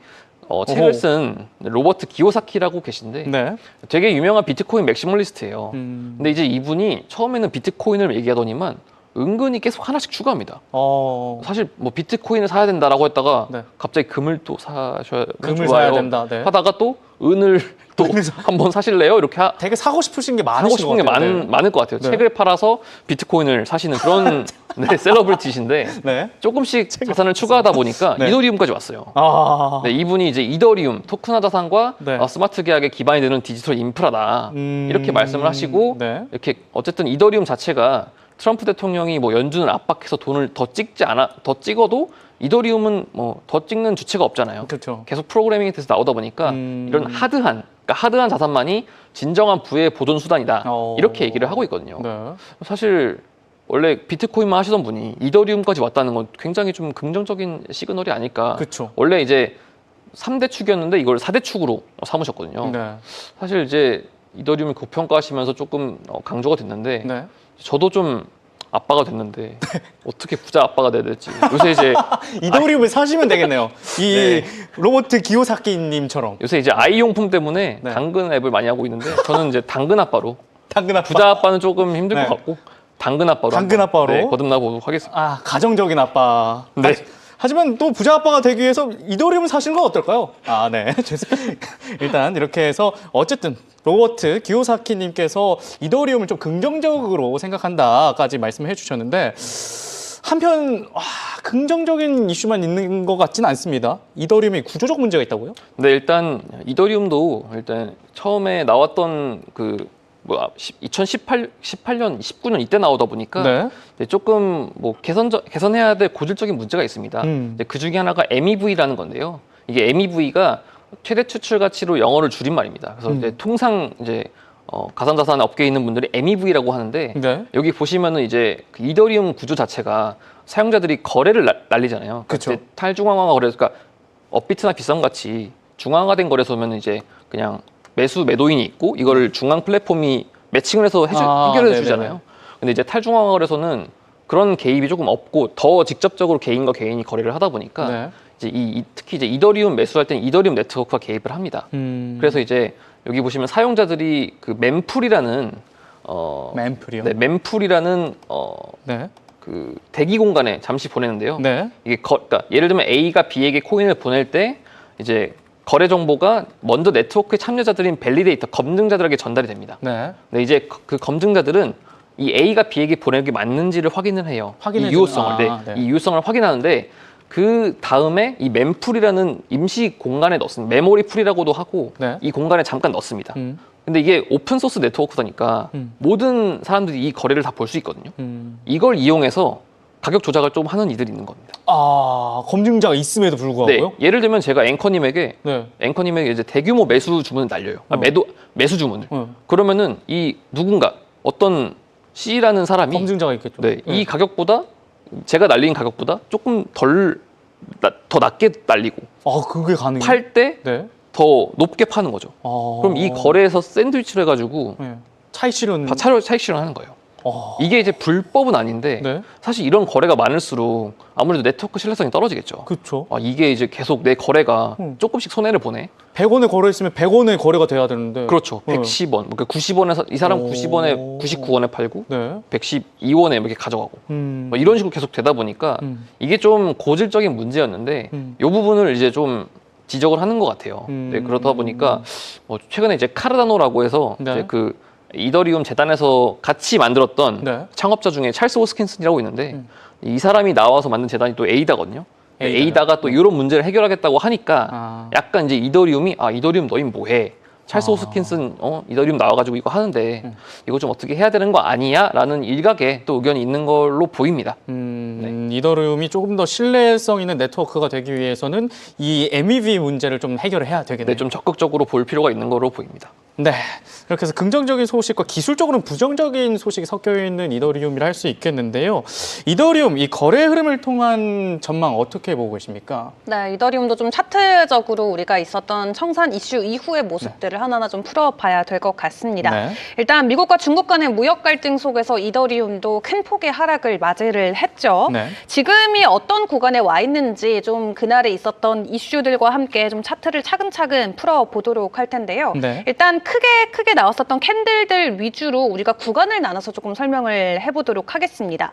책을 오호. 쓴 로버트 기요사키라고 계신데 네. 되게 유명한 비트코인 맥시멀리스트예요. 음. 근데 이제 이분이 처음에는 비트코인을 얘기하더니만 은근히 계속 하나씩 추가합니다. 사실 뭐 비트코인을 사야 된다라고 했다가 네. 갑자기 금을 또 사셔야 금을 좋아요. 사야 된다. 네. 하다가 또 은을 또 한번 사실래요? 이렇게 되게 사고 싶으신 게 하고 많으신 싶은 것 게 같아요. 많을 것 같아요. 네. 책을 팔아서 비트코인을 사시는 그런 네, 셀러브리티신데 네. 조금씩 자산을 추가하다 보니까 네. 이더리움까지 왔어요. 아. 네, 이분이 이제 이더리움 토큰화 자산과 네. 스마트 계약에 기반이 되는 디지털 인프라다 이렇게 말씀을 하시고 네. 이렇게 어쨌든 이더리움 자체가 트럼프 대통령이 뭐 연준을 압박해서 돈을 더 찍어도 이더리움은 뭐 더 찍는 주체가 없잖아요. 그렇죠. 계속 프로그래밍이 돼서 나오다 보니까 이런 하드한 자산만이 진정한 부의 보존 수단이다. 이렇게 얘기를 하고 있거든요. 네. 사실 원래 비트코인만 하시던 분이 이더리움까지 왔다는 건 굉장히 좀 긍정적인 시그널이 아닐까. 그렇죠. 원래 이제 3대 축이었는데 이걸 4대 축으로 삼으셨거든요. 네. 사실 이제 이더리움을 고평가하시면서 조금 강조가 됐는데 네. 저도 좀 아빠가 됐는데 어떻게 부자 아빠가 돼야 될지 요새 이제 이더리움을 사시면 되겠네요. 이 네. 로버트 기요사키님처럼. 요새 이제 아이 용품 때문에 네. 당근 앱을 많이 하고 있는데 저는 이제 당근 아빠로 당근 아빠. 부자 아빠는 조금 힘들 네. 것 같고 당근 아빠로 당근 한번, 아빠로? 네, 거듭나 보도록 하겠습니다. 아, 가정적인 아빠. 네. 하지만 또 부자 아빠가 되기 위해서 이더리움을 사시는 건 어떨까요? 아, 네. 일단 이렇게 해서 어쨌든 로버트 기요사키님께서 이더리움을 좀 긍정적으로 생각한다까지 말씀을 해주셨는데 한편 긍정적인 이슈만 있는 것 같지는 않습니다. 이더리움이 구조적 문제가 있다고요? 근데 일단 이더리움도 일단 처음에 나왔던 그 2018년, 19년 이때 나오다 보니까 네. 이제 조금 뭐 개선해야 될 고질적인 문제가 있습니다. 이제 그 중에 하나가 MEV라는 건데요. 이게 MEV가 최대 추출 가치로 영어를 줄인 말입니다. 그래서 이제 통상 이제 가상자산 업계에 있는 분들이 MEV라고 하는데 네. 여기 보시면은 이제 그 이더리움 구조 자체가 사용자들이 거래를 날리잖아요. 그쵸. 이제 탈중앙화 거래, 그러니까 업비트나 비싼 같이 중앙화된 거래소면 이제 그냥 매도인이 있고 이거를 중앙 플랫폼이 매칭을 해서 해결해 네네네. 주잖아요. 근데 이제 탈중앙화 거래소는 그런 개입이 조금 없고 더 직접적으로 개인과 개인이 거래를 하다 보니까 네. 이제 특히 이제 이더리움 매수할 때는 이더리움 네트워크가 개입을 합니다. 그래서 이제 여기 보시면 사용자들이 그 멤풀이라는 멤풀이요? 네, 멤풀이라는 네. 그 대기 공간에 잠시 보내는데요. 네. 이게 그러니까 예를 들면 A가 B에게 코인을 보낼 때 이제 거래 정보가 먼저 네트워크의 참여자들인 밸리데이터 검증자들에게 전달이 됩니다. 네. 근데 이제 그 검증자들은 이 A가 B에게 보내는 게 맞는지를 확인을 해요. 확인해 이 유효성을. 주는- 네. 이 유효성을 확인하는데 그 다음에 이 멤풀이라는 임시 공간에 넣습니다. 메모리 풀이라고도 하고 네. 이 공간에 잠깐 넣습니다. 음. 근데 이게 오픈 소스 네트워크다니까 모든 사람들이 이 거래를 다 볼 수 있거든요. 이걸 이용해서 가격 조작을 좀 하는 이들이 있는 겁니다. 아, 검증자가 있음에도 불구하고요? 네, 예를 들면 제가 앵커님에게 네. 이제 대규모 매수 주문을 날려요. 매수 주문을. 그러면은 이 누군가 어떤 C라는 사람이 검증자가 있겠죠. 네, 이 가격보다 제가 날린 가격보다 조금 더 낮게 날리고 아, 그게 가능해요? 팔 때 더 네. 높게 파는 거죠. 아. 그럼 이 거래에서 샌드위치를 해가지고 네. 차이 실은 차익 실현하는 거예요. 아. 이게 이제 불법은 아닌데 네. 사실 이런 거래가 많을수록 아무래도 네트워크 신뢰성이 떨어지겠죠. 그렇죠. 이게 이제 계속 내 거래가 조금씩 손해를 보내. 100원에 거래했으면 100원에 거래가 돼야 되는데. 그렇죠. 네. 110원. 그러니까 90원에서 이 사람 오. 90원에 99원에 팔고 네. 112원에 이렇게 가져가고. 뭐 이런 식으로 계속 되다 보니까 이게 좀 고질적인 문제였는데 이 부분을 이제 좀 지적을 하는 것 같아요. 네, 그러다 보니까 최근에 이제 카르다노라고 해서 네. 이제 그 이더리움 재단에서 같이 만들었던 네. 창업자 중에 찰스 호스킨슨이라고 있는데 이 사람이 나와서 만든 재단이 또 에이다거든요. 에이다가 또 이런 문제를 해결하겠다고 하니까 약간 이제 이더리움이 이더리움 너희 뭐해? 찰스 호스킨슨 이더리움 나와가지고 이거 하는데 이거 좀 어떻게 해야 되는 거 아니야? 라는 일각의 또 의견이 있는 걸로 보입니다. 이더리움이 조금 더 신뢰성 있는 네트워크가 되기 위해서는 이 MEV 문제를 좀 해결을 해야 되겠네요. 네, 좀 적극적으로 볼 필요가 있는 걸로 보입니다. 네, 이렇게 해서 긍정적인 소식과 기술적으로는 부정적인 소식이 섞여 있는 이더리움이라 할 수 있겠는데요. 이더리움 이 거래 흐름을 통한 전망 어떻게 보고 계십니까? 네, 이더리움도 좀 차트적으로 우리가 있었던 청산 이슈 이후의 모습들을 하나하나 좀 풀어봐야 될 것 같습니다. 네. 일단 미국과 중국 간의 무역 갈등 속에서 이더리움도 큰 폭의 하락을 맞이를 했죠. 네. 지금이 어떤 구간에 와 있는지 좀 그날에 있었던 이슈들과 함께 좀 차트를 차근차근 풀어보도록 할 텐데요. 네. 일단 크게 나왔었던 캔들들 위주로 우리가 구간을 나눠서 조금 설명을 해보도록 하겠습니다.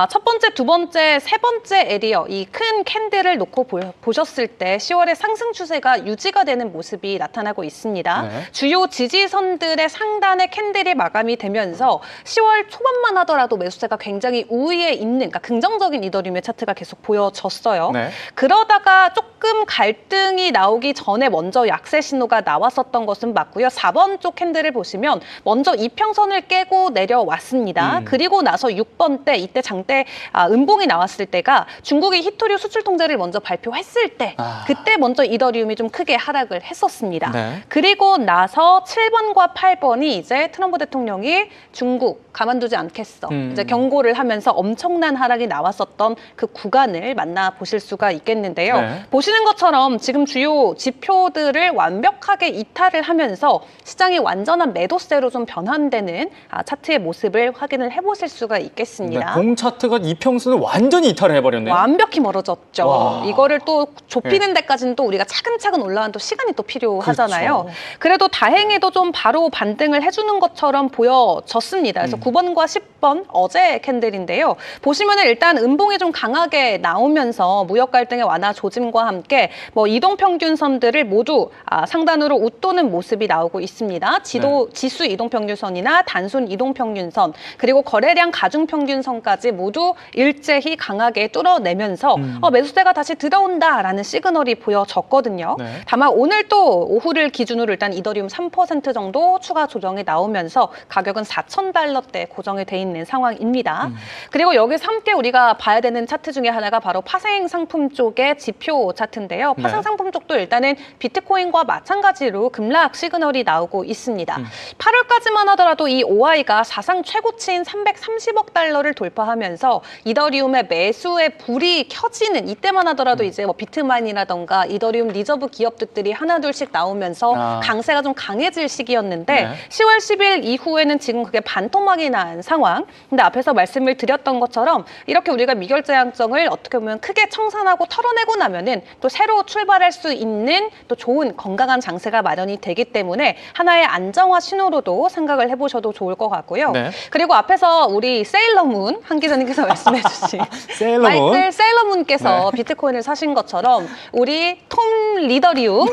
첫 번째, 두 번째, 세 번째 에리어, 이 큰 캔들을 놓고 보셨을 때 10월의 상승 추세가 유지가 되는 모습이 나타나고 있습니다. 네. 주요 지지선들의 상단에 캔들이 마감이 되면서 10월 초반만 하더라도 매수세가 굉장히 우위에 있는, 그러니까 긍정적인 이더리움의 차트가 계속 보여졌어요. 네. 그러다가 조금 갈등이 나오기 전에 먼저 약세 신호가 나왔었던 것은 맞고요. 4번 쪽 캔들을 보시면 먼저 이평선을 깨고 내려왔습니다. 그리고 나서 6번 때, 이때 장대 음봉이 나왔을 때가 중국이 히토류 수출 통제를 먼저 발표했을 때 그때 먼저 이더리움이 좀 크게 하락을 했었습니다. 네. 그리고 나서 7번과 8번이 이제 트럼프 대통령이 중국 가만두지 않겠어 이제 경고를 하면서 엄청난 하락이 나왔었던 그 구간을 만나보실 수가 있겠는데요. 네. 보시는 것처럼 지금 주요 지표들을 완벽하게 이탈을 하면서 시장이 완전한 매도세로 좀 변환되는 차트의 모습을 확인을 해보실 수가 있겠습니다. 네, 공 차트가 이평선을 완전히 이탈을 해버렸네요. 완벽히 멀어졌죠. 와. 이거를 또 좁히는 데까지는 또 우리가 차근차근 올라가는 또 시간이 또 필요하잖아요. 그렇죠. 그래도 다행히도 좀 바로 반등을 해주는 것처럼 보여졌습니다. 그래서 9번과 10번 어제 캔들인데요. 보시면은 일단 음봉이 좀 강하게 나오면서 무역 갈등의 완화 조짐과 함께 뭐 이동 평균선들을 모두 상단으로 웃도는 모습이 나오고 있습니다. 지수 이동 평균선이나 단순 이동 평균선 그리고 거래량 가중 평균선까지 모두 일제히 강하게 뚫어내면서 매수세가 다시 들어온다라는 시그널이 보여졌거든요. 네. 다만 오늘 또 오후를 기준으로 일단 이더리움 3% 정도 추가 조정이 나오면서 가격은 4,000달러대 고정이 돼 있는 상황입니다. 그리고 여기서 함께 우리가 봐야 되는 차트 중에 하나가 바로 파생 상품 쪽의 지표 차트인데요. 파생 네. 상품 쪽도 일단은 비트코인과 마찬가지로 급락 시그널이 나오고 있습니다. 8월까지만 하더라도 이 OI가 사상 최고치인 330억 달러를 돌파하면서 이더리움의 매수의 불이 켜지는 이때만 하더라도 이제 뭐 비트마인이라던가 이더리움 리저브 기업들이 하나둘씩 나오면서 강세가 좀 강해질 시기였는데 네. 10월 10일 이후에는 지금 그게 반토막이 난 상황. 근데 앞에서 말씀을 드렸던 것처럼 이렇게 우리가 미결제 양성을 어떻게 보면 크게 청산하고 털어내고 나면은 또 새로 출발할 수 있는 또 좋은 건강한 장세가 마련이 되기 때문에 하나의 안정화 신호로도 생각을 해보셔도 좋을 것 같고요. 네. 그리고 앞에서 우리 세일러문 한 기자님께서 말씀해 주신 세일러문. 마이클 세일러문께서 네. 비트코인을 사신 것처럼 우리 톰 리더리움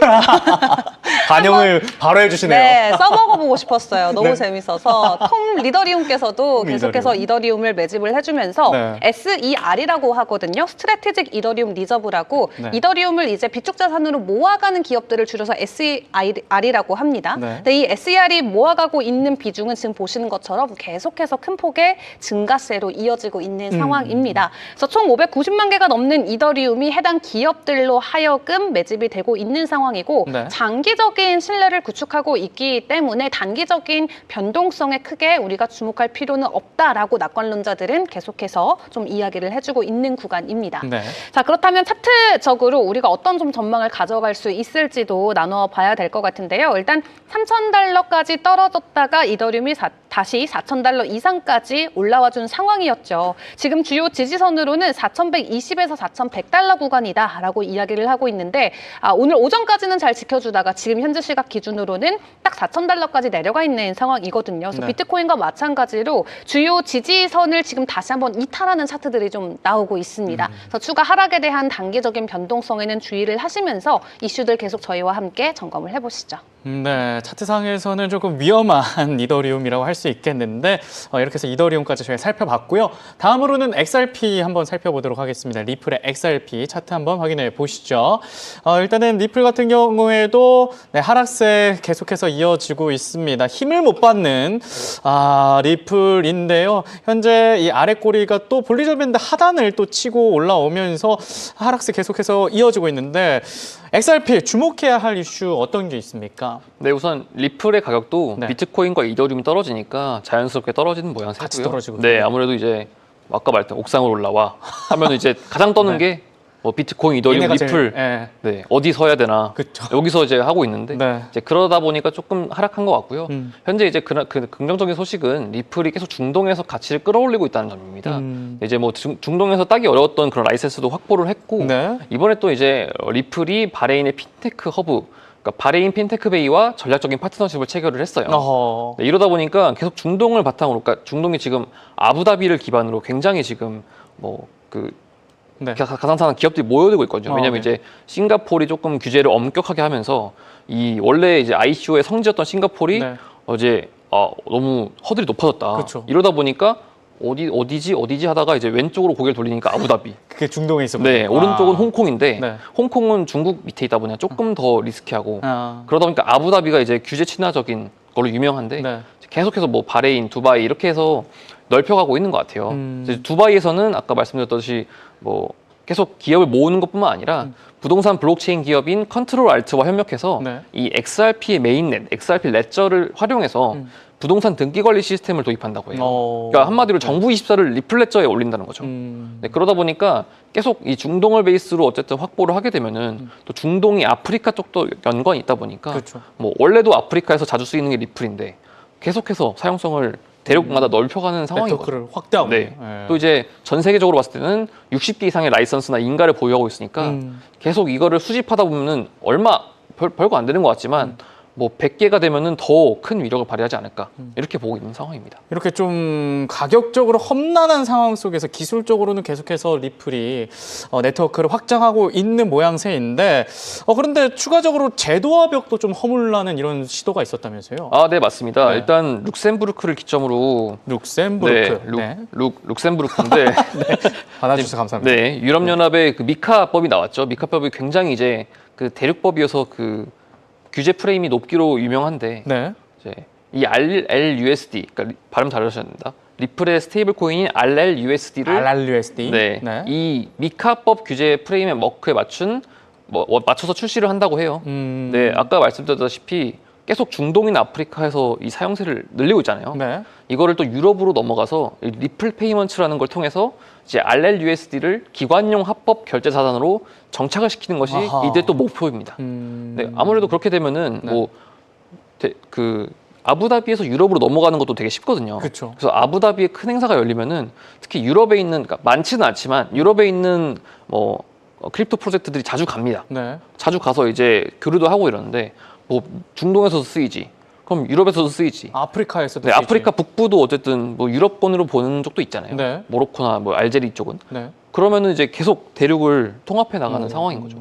반영을 바로 해주시네요. 네, 써먹어보고 싶었어요. 너무 네. 재밌어서 톰 리더리움께서도 계속해서 리더리움. 이더리움을 매집을 해주면서 네. SER이라고 하거든요. 스트래티직 이더리움 리저브라고 네. 이더리움을 이제 비축 자산으로 모아가는 기업들을 줄여서 SER이라고 합니다. 네. 근데 이 SER이 모아가고 있는 비중은 지금 보시는 것처럼 계속해서 큰 폭의 증가세로 이어지고 있는 상황입니다. 그래서 총 590만 개가 넘는 이더리움이 해당 기업들로 하여금 매집이 되고 있는 상황이고 네. 장기적인 신뢰를 구축하고 있기 때문에 단기적인 변동성에 크게 우리가 주목할 필요는 없다라고 낙관론자들은 계속해서 좀 이야기를 해주고 있는 구간입니다. 네. 자, 그렇다면 차트적으로 우리가 어떤 좀 전망을 가져갈 수 있을지도 나눠봐야 될 것 같은데요. 일단 3,000달러까지 떨어졌다가 이더리움이 다시 4,000달러 이상까지 올라와 준 상황이었죠. 지금 주요 지지선으로는 4,120에서 4,100달러 구간이다라고 이야기를 하고 있는데 오늘 오전까지는 잘 지켜주다가 지금 현재 시각 기준으로는 딱 4,000달러까지 내려가 있는 상황이거든요. 그래서 네. 비트코인과 마찬가지로 주요 지지선을 지금 다시 한번 이탈하는 차트들이 좀 나오고 있습니다. 그래서 추가 하락에 대한 단기적인 변동성에는 주의를 하시면서 이슈들 계속 저희와 함께 점검을 해보시죠. 네, 차트상에서는 조금 위험한 이더리움이라고 할 수 있겠는데 이렇게 해서 이더리움까지 저희가 살펴봤고요. 다음으로는 XRP 한번 살펴보도록 하겠습니다. 리플의 XRP 차트 한번 확인해 보시죠. 일단은 리플 같은 경우에도 하락세 계속해서 이어지고 있습니다. 힘을 못 받는 리플인데요. 현재 이 아래 꼬리가 또 볼리저 밴드 하단을 또 치고 올라오면서 하락세 계속해서 이어지고 있는데 XRP 주목해야 할 이슈 어떤 게 있습니까? 네, 우선 리플의 가격도 네. 비트코인과 이더리움이 떨어지니까 자연스럽게 떨어지는 모양새고요. 같이 떨어지고 네, 있군요. 아무래도 이제 아까 말했던 옥상으로 올라와 하면 이제 가장 떠는 네. 게 뭐 비트코인, 이더리움, 얘네가 리플 제일, 네, 어디 서야 되나 그쵸. 여기서 이제 하고 있는데 네. 이제 그러다 보니까 조금 하락한 것 같고요. 음. 현재 이제 그 긍정적인 소식은 리플이 계속 중동에서 가치를 끌어올리고 있다는 점입니다. 이제 뭐 중동에서 따기 어려웠던 그런 라이센스도 확보를 했고 네. 이번에 또 이제 리플이 바레인의 핀테크 허브, 그러니까 바레인 핀테크 베이와 전략적인 파트너십을 체결을 했어요. 어허. 네, 이러다 보니까 계속 중동을 바탕으로, 그러니까 중동이 지금 아부다비를 기반으로 굉장히 지금 네. 가상산업 기업들이 모여들고 있거든요. 왜냐하면 네. 이제 싱가포르이 조금 규제를 엄격하게 하면서 이 원래 이제 ICO의 성지였던 싱가포르이 네. 어제 너무 허들이 높아졌다. 그쵸. 이러다 보니까 어디지 하다가 이제 왼쪽으로 고개를 돌리니까 아부다비. 그게 중동에 있었군요. 네, 오른쪽은 홍콩인데 네. 홍콩은 중국 밑에 있다 보니 조금 더 리스키하고 아. 그러다 보니까 아부다비가 이제 규제 친화적인 걸로 유명한데 네. 계속해서 뭐 바레인, 두바이 이렇게 해서 넓혀가고 있는 것 같아요. 이제 두바이에서는 아까 말씀드렸듯이 뭐 계속 기업을 모으는 것뿐만 아니라 부동산 블록체인 기업인 컨트롤 알트와 협력해서 네. 이 XRP의 메인넷, XRP 레저를 활용해서 부동산 등기 관리 시스템을 도입한다고 해요. 그러니까 한마디로 정부 24를 리플 레저에 올린다는 거죠. 네, 그러다 보니까 계속 이 중동을 베이스로 어쨌든 확보를 하게 되면은 또 중동이 아프리카 쪽도 연관이 있다 보니까 그렇죠. 뭐 원래도 아프리카에서 자주 쓰이는 게 리플인데 계속해서 사용성을 대륙마다 넓혀가는 상황인 거죠. 네트워크를 확대하고. 네. 또 이제 전 세계적으로 봤을 때는 60개 이상의 라이선스나 인가를 보유하고 있으니까 계속 이거를 수집하다 보면은 얼마 별거 안 되는 것 같지만 뭐 100개가 되면은 더 큰 위력을 발휘하지 않을까 이렇게 보고 있는 상황입니다. 이렇게 좀 가격적으로 험난한 상황 속에서 기술적으로는 계속해서 리플이 네트워크를 확장하고 있는 모양새인데 그런데 추가적으로 제도화 벽도 좀 허물라는 이런 시도가 있었다면서요? 네, 맞습니다. 네. 일단 룩셈부르크를 기점으로 룩셈부르크. 룩셈부르크인데 받아주셔서 감사합니다. 네, 유럽연합의 그 미카법이 나왔죠. 미카법이 굉장히 이제 그 대륙법이어서 그 규제 프레임이 높기로 유명한데 네. 이제 이 RLUSD, 그러니까 발음 잘하셔야 됩니다. 리플의 스테이블 코인인 RLUSD를 RRUSD. 네, 이 미카법 규제 프레임의 머크에 맞춰서 출시를 한다고 해요. 네, 아까 말씀드렸다시피 계속 중동이나 아프리카에서 이 사용세를 늘리고 있잖아요. 네. 이거를 또 유럽으로 넘어가서 이 리플 페이먼트라는 걸 통해서 이제 RLUSD를 기관용 합법 결제 자산으로 정착을 시키는 것이 아하. 이들 또 목표입니다. 네, 아무래도 그렇게 되면은 네. 그 아부다비에서 유럽으로 넘어가는 것도 되게 쉽거든요. 그쵸. 그래서 아부다비에 큰 행사가 열리면은 특히 유럽에 있는, 그러니까 많지는 않지만 유럽에 있는 뭐 크립토 프로젝트들이 자주 갑니다. 네. 자주 가서 이제 교류도 하고 이러는데 뭐 중동에서도 쓰이지. 그럼 유럽에서도 쓰이지. 아프리카에서도 네, 쓰이지. 아프리카 북부도 어쨌든 뭐 유럽권으로 보는 쪽도 있잖아요. 네. 모로코나 뭐 알제리 쪽은. 네. 그러면은 이제 계속 대륙을 통합해 나가는 상황인 거죠.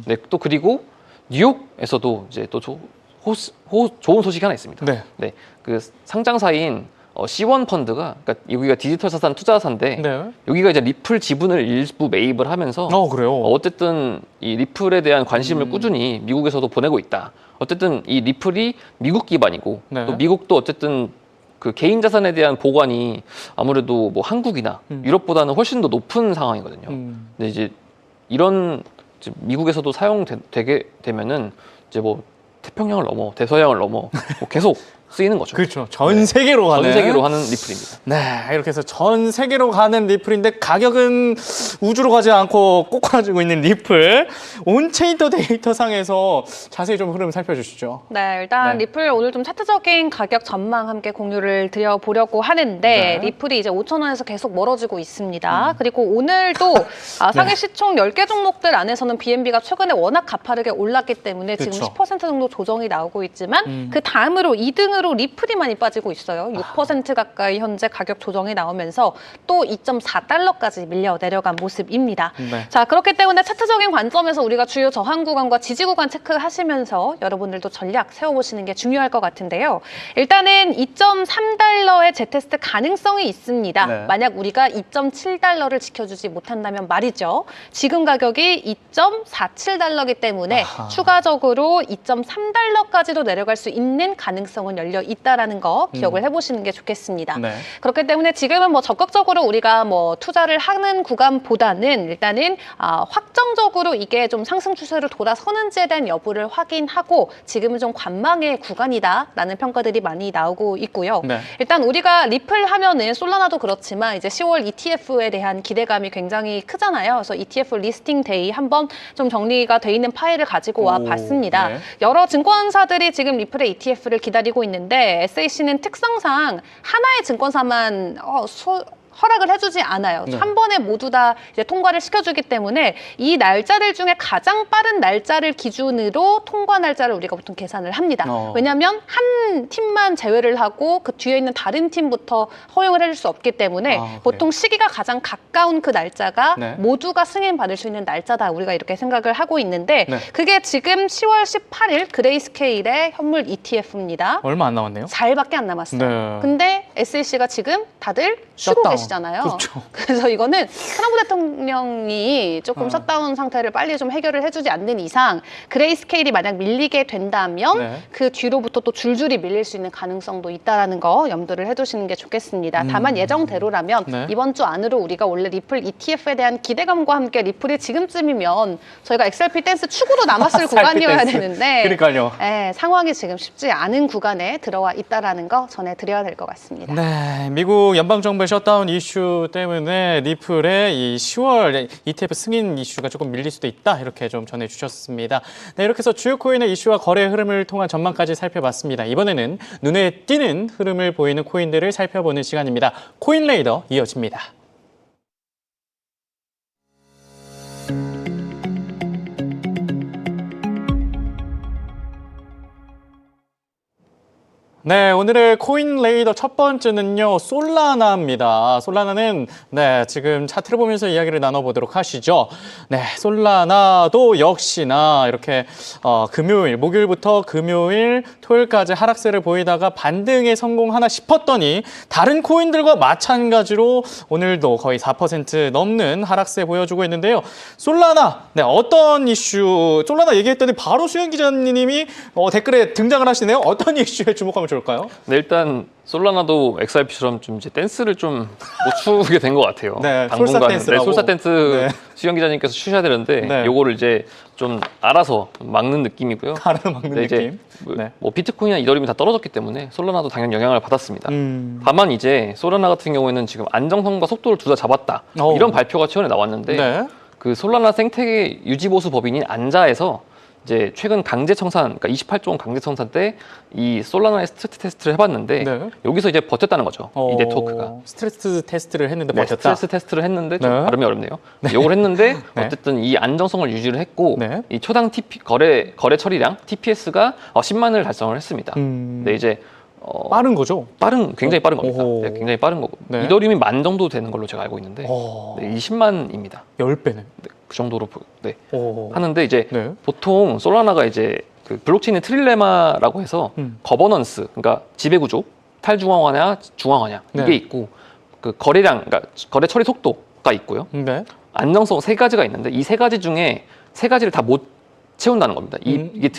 네, 또 그리고 뉴욕에서도 이제 또 좋은 소식이 하나 있습니다. 네. 네, 그 상장사인 C1 펀드가, 그러니까 여기가 디지털 자산 투자사인데 네. 여기가 이제 리플 지분을 일부 매입을 하면서 그래요. 어쨌든 이 리플에 대한 관심을 꾸준히 미국에서도 보내고 있다. 어쨌든 이 리플이 미국 기반이고 네. 또 미국도 어쨌든 그 개인 자산에 대한 보관이 아무래도 뭐 한국이나 유럽보다는 훨씬 더 높은 상황이거든요. 근데 이제 이런 이제 미국에서도 사용되게 되면은 이제 뭐 태평양을 넘어 대서양을 넘어 뭐 계속 쓰이는 거죠. 그렇죠. 전 세계로 가는. 전 세계로 하는 리플입니다. 네, 이렇게 해서 전 세계로 가는 리플인데 가격은 우주로 가지 않고 꼬꾸라지고 있는 리플. 온체인더 데이터 상에서 자세히 좀 흐름 살펴주시죠. 네, 일단 네. 리플 오늘 좀 차트적인 가격 전망 함께 공유를 드려보려고 하는데 네. 리플이 이제 5,000원에서 계속 멀어지고 있습니다. 그리고 오늘도 상위 시총 10개 종목들 안에서는 BNB가 최근에 워낙 가파르게 올랐기 때문에 지금 그쵸. 10% 정도 조정이 나오고 있지만 그 다음으로 2등으로 기준으로 리플이 많이 빠지고 있어요. 6% 가까이 현재 가격 조정이 나오면서 또 2.4달러까지 밀려 내려간 모습입니다. 네. 자, 그렇기 때문에 차트적인 관점에서 우리가 주요 저항 구간과 지지 구간 체크하시면서 여러분들도 전략 세워보시는 게 중요할 것 같은데요. 일단은 2.3달러의 재테스트 가능성이 있습니다. 네. 만약 우리가 2.7달러를 지켜주지 못한다면 말이죠. 지금 가격이 2.47달러이기 때문에 아하. 추가적으로 2.3달러까지도 내려갈 수 있는 가능성은 열려 있다라는 거 기억을 해보시는 게 좋겠습니다. 네. 그렇기 때문에 지금은 뭐 적극적으로 우리가 뭐 투자를 하는 구간보다는 일단은 확정적으로 이게 좀 상승 추세로 돌아서는지에 대한 여부를 확인하고 지금은 좀 관망의 구간이다라는 평가들이 많이 나오고 있고요. 네. 일단 우리가 리플 하면은 솔라나도 그렇지만 이제 10월 ETF에 대한 기대감이 굉장히 크잖아요. 그래서 ETF 리스팅 데이 한번 좀 정리가 돼 있는 파일을 가지고 와 오, 봤습니다. 네. 여러 증권사들이 지금 리플의 ETF를 기다리고 있는데 SAC는 특성상 하나의 증권사만 허락을 해주지 않아요. 네. 한 번에 모두 다 이제 통과를 시켜주기 때문에 이 날짜들 중에 가장 빠른 날짜를 기준으로 통과 날짜를 우리가 보통 계산을 합니다. 왜냐하면 한 팀만 제외를 하고 그 뒤에 있는 다른 팀부터 허용을 해줄 수 없기 때문에 보통 시기가 가장 가까운 그 날짜가 네. 모두가 승인받을 수 있는 날짜다. 우리가 이렇게 생각을 하고 있는데 네. 그게 지금 10월 18일 그레이스케일의 현물 ETF입니다. 얼마 안 남았네요. 4일밖에 안 남았어요. 네. 근데 SAC가 지금 다들 쉬고 셧다운. 계시잖아요. 그렇죠. 그래서 이거는 트럼프 대통령이 조금 셧다운 상태를 빨리 좀 해결을 해주지 않는 이상 그레이스케일이 만약 밀리게 된다면 네. 그 뒤로부터 또 줄줄이 밀릴 수 있는 가능성도 있다라는 거 염두를 해두시는 게 좋겠습니다. 다만 예정대로라면 네. 이번 주 안으로 우리가 원래 리플 ETF에 대한 기대감과 함께 리플이 지금쯤이면 저희가 XRP 댄스 축으로 남았을 구간이어야 댄스. 되는데 그러니까요. 네, 상황이 지금 쉽지 않은 구간에 들어와 있다라는 거 전해드려야 될 것 같습니다. 네, 미국 연방정부의 셧다운 이슈 때문에 리플의 이 10월 ETF 승인 이슈가 조금 밀릴 수도 있다 이렇게 좀 전해주셨습니다. 네, 이렇게 해서 주요 코인의 이슈와 거래 흐름을 통한 전망까지 살펴봤습니다. 이번에는 눈에 띄는 흐름을 보이는 코인들을 살펴보는 시간입니다. 코인 레이더 이어집니다. 네, 오늘의 코인 레이더 첫 번째는요, 솔라나입니다. 솔라나는, 네, 지금 차트를 보면서 이야기를 나눠보도록 하시죠. 네, 솔라나도 역시나 이렇게, 목요일부터 금요일, 토요일까지 하락세를 보이다가 반등에 성공하나 싶었더니, 다른 코인들과 마찬가지로 오늘도 거의 4% 넘는 하락세 보여주고 있는데요. 솔라나, 네, 어떤 이슈, 솔라나 얘기했더니 바로 수영 기자님이 댓글에 등장을 하시네요. 어떤 이슈에 주목하면 좋을까요? 네, 일단 솔라나도 XRP처럼 좀 이제 댄스를 좀 못 추게 된 것 같아요. 네, 당분간 솔사 댄스라고. 솔사 댄스 네. 수영 기자님께서 추셔야 되는데 네. 요거를 이제 좀 알아서 막는 느낌이고요. 가르막는 네, 이제 느낌. 뭐, 네. 뭐 비트코인이나 이더리움이 다 떨어졌기 때문에 솔라나도 당연히 영향을 받았습니다. 음. 다만 이제 솔라나 같은 경우에는 지금 안정성과 속도를 둘 다 잡았다. 오. 이런 발표가 최근에 나왔는데 네. 그 솔라나 생태계 유지보수 법인인 안자에서 이제 최근 강제 청산, 그러니까 28조 원 강제 청산 때 이 솔라나의 스트레스 테스트를 해봤는데 네. 여기서 이제 버텼다는 거죠. 이 네트워크가. 스트레스 테스트를 했는데 네, 버텼다. 스트레스 테스트를 했는데 좀 네. 발음이 어렵네요. 요걸 했는데 네. 어쨌든 이 안정성을 유지를 했고 네. 이 초당 거래 처리량 TPS가 10만을 달성을 했습니다. 근데 이제 빠른 거죠? 굉장히 빠른 겁니다. 오호. 네, 굉장히 빠른 거고. 네. 이더리움이 10,000 정도 되는 걸로 제가 알고 있는데 네, 20만입니다. 10배는. 네, 그 정도로 하는데 이제 네. 보통 솔라나가 이제 그 블록체인의 트릴레마라고 해서 거버넌스, 그러니까 지배구조, 탈중앙화냐 중앙화냐 네. 이게 있고 그 거래량, 그러니까 거래 처리 속도가 있고요. 네. 안정성 세 가지가 있는데 이 세 가지 중에 세 가지를 다 못 채운다는 겁니다. 이게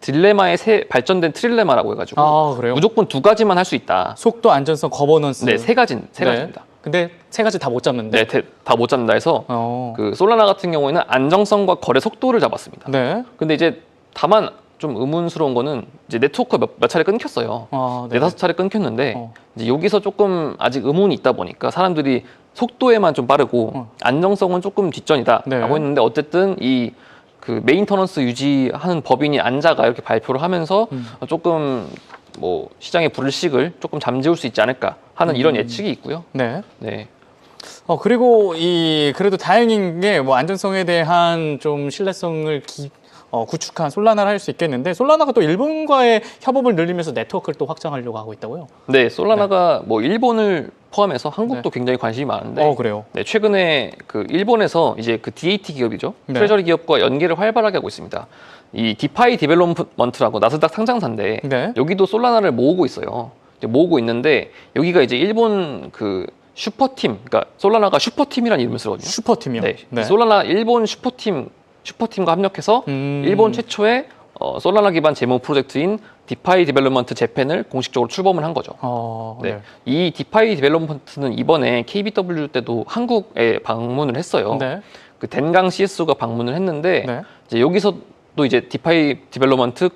딜레마의 발전된 트릴레마라고 해가지고 아, 그래요? 무조건 두 가지만 할 수 있다. 속도, 안전성, 거버넌스. 네, 세 가지입니다. 근데 세 가지 다 못 잡는데. 네, 다 못 잡는다 해서 그 솔라나 같은 경우에는 안정성과 거래 속도를 잡았습니다. 네. 근데 이제 다만 좀 의문스러운 거는 이제 네트워크가 몇 차례 끊겼어요. 네. 4-5차례 끊겼는데 이제 여기서 조금 아직 의문이 있다 보니까 사람들이 속도에만 좀 빠르고 안정성은 조금 뒷전이다라고 네. 했는데 어쨌든 이 그 메인터넌스 유지하는 법인이 안자가 이렇게 발표를 하면서 조금 뭐 시장의 불식을 조금 잠재울 수 있지 않을까 하는 이런 예측이 있고요. 네. 네. 그리고 그래도 다행인 게 뭐 안전성에 대한 좀 신뢰성을 구축한 솔라나를 할 수 있겠는데 솔라나가 또 일본과의 협업을 늘리면서 네트워크를 또 확장하려고 하고 있다고요? 네, 솔라나가 뭐 일본을 포함해서 한국도 굉장히 관심이 많은데 그래요. 네, 최근에 그 일본에서 이제 그 DAT 기업이죠. 네. 트레저리 기업과 연계를 활발하게 하고 있습니다. 이 디파이 디벨롭먼트라고 나스닥 상장사인데 네. 여기도 솔라나를 모으고 있어요. 이제 모으고 있는데 여기가 이제 일본 그 슈퍼팀, 그러니까 솔라나가 슈퍼팀이라는 이름을 쓰거든요. 슈퍼팀이요? 네. 솔라나 일본 슈퍼팀과 합력해서 일본 최초의 솔라나 기반 제모 프로젝트인 디파이 디벨롭먼트 재팬을 공식적으로 출범을 한 거죠. 네. 이 디파이 디벨롭먼트는 이번에 KBW 때도 한국에 방문을 했어요. 네. 그 덴강 CSO가 방문을 했는데 네. 이제 여기서 또 이제 디파이 디벨롭먼트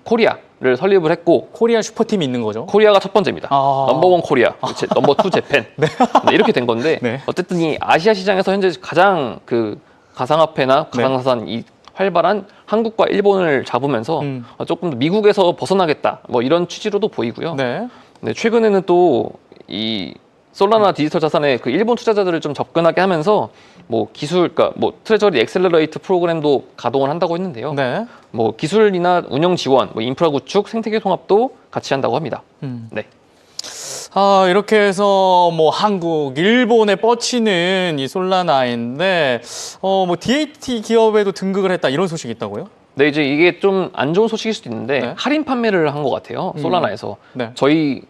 코리아를 설립을 했고 코리아 슈퍼팀이 있는 거죠? 코리아가 첫 번째입니다. 넘버1 코리아, 넘버2 재팬. 네, 이렇게 된 건데 네. 어쨌든 이 아시아 시장에서 현재 가장 그 가상화폐나 가상자산 이 활발한 한국과 일본을 잡으면서 조금 더 미국에서 벗어나겠다 뭐 이런 취지로도 보이고요. 네. 네, 최근에는 또 이 솔라나 디지털 자산에 그 일본 투자자들을 좀 접근하게 하면서 뭐 기술, 그러니까 뭐 트레저리 엑셀러레이트 프로그램도 가동을 한다고 했는데요. 네. 뭐 기술이나 운영 지원, 뭐 인프라 구축, 생태계 통합도 같이 한다고 합니다. 네. 이렇게 해서 뭐 한국, 일본에 뻗치는 이 솔라나인데 뭐 DAT 기업에도 등극을 했다 이런 소식이 있다고요? 네, 이제 이게 좀 안 좋은 소식일 수도 있는데 네. 할인 판매를 한 것 같아요. 솔라나에서 네. 저희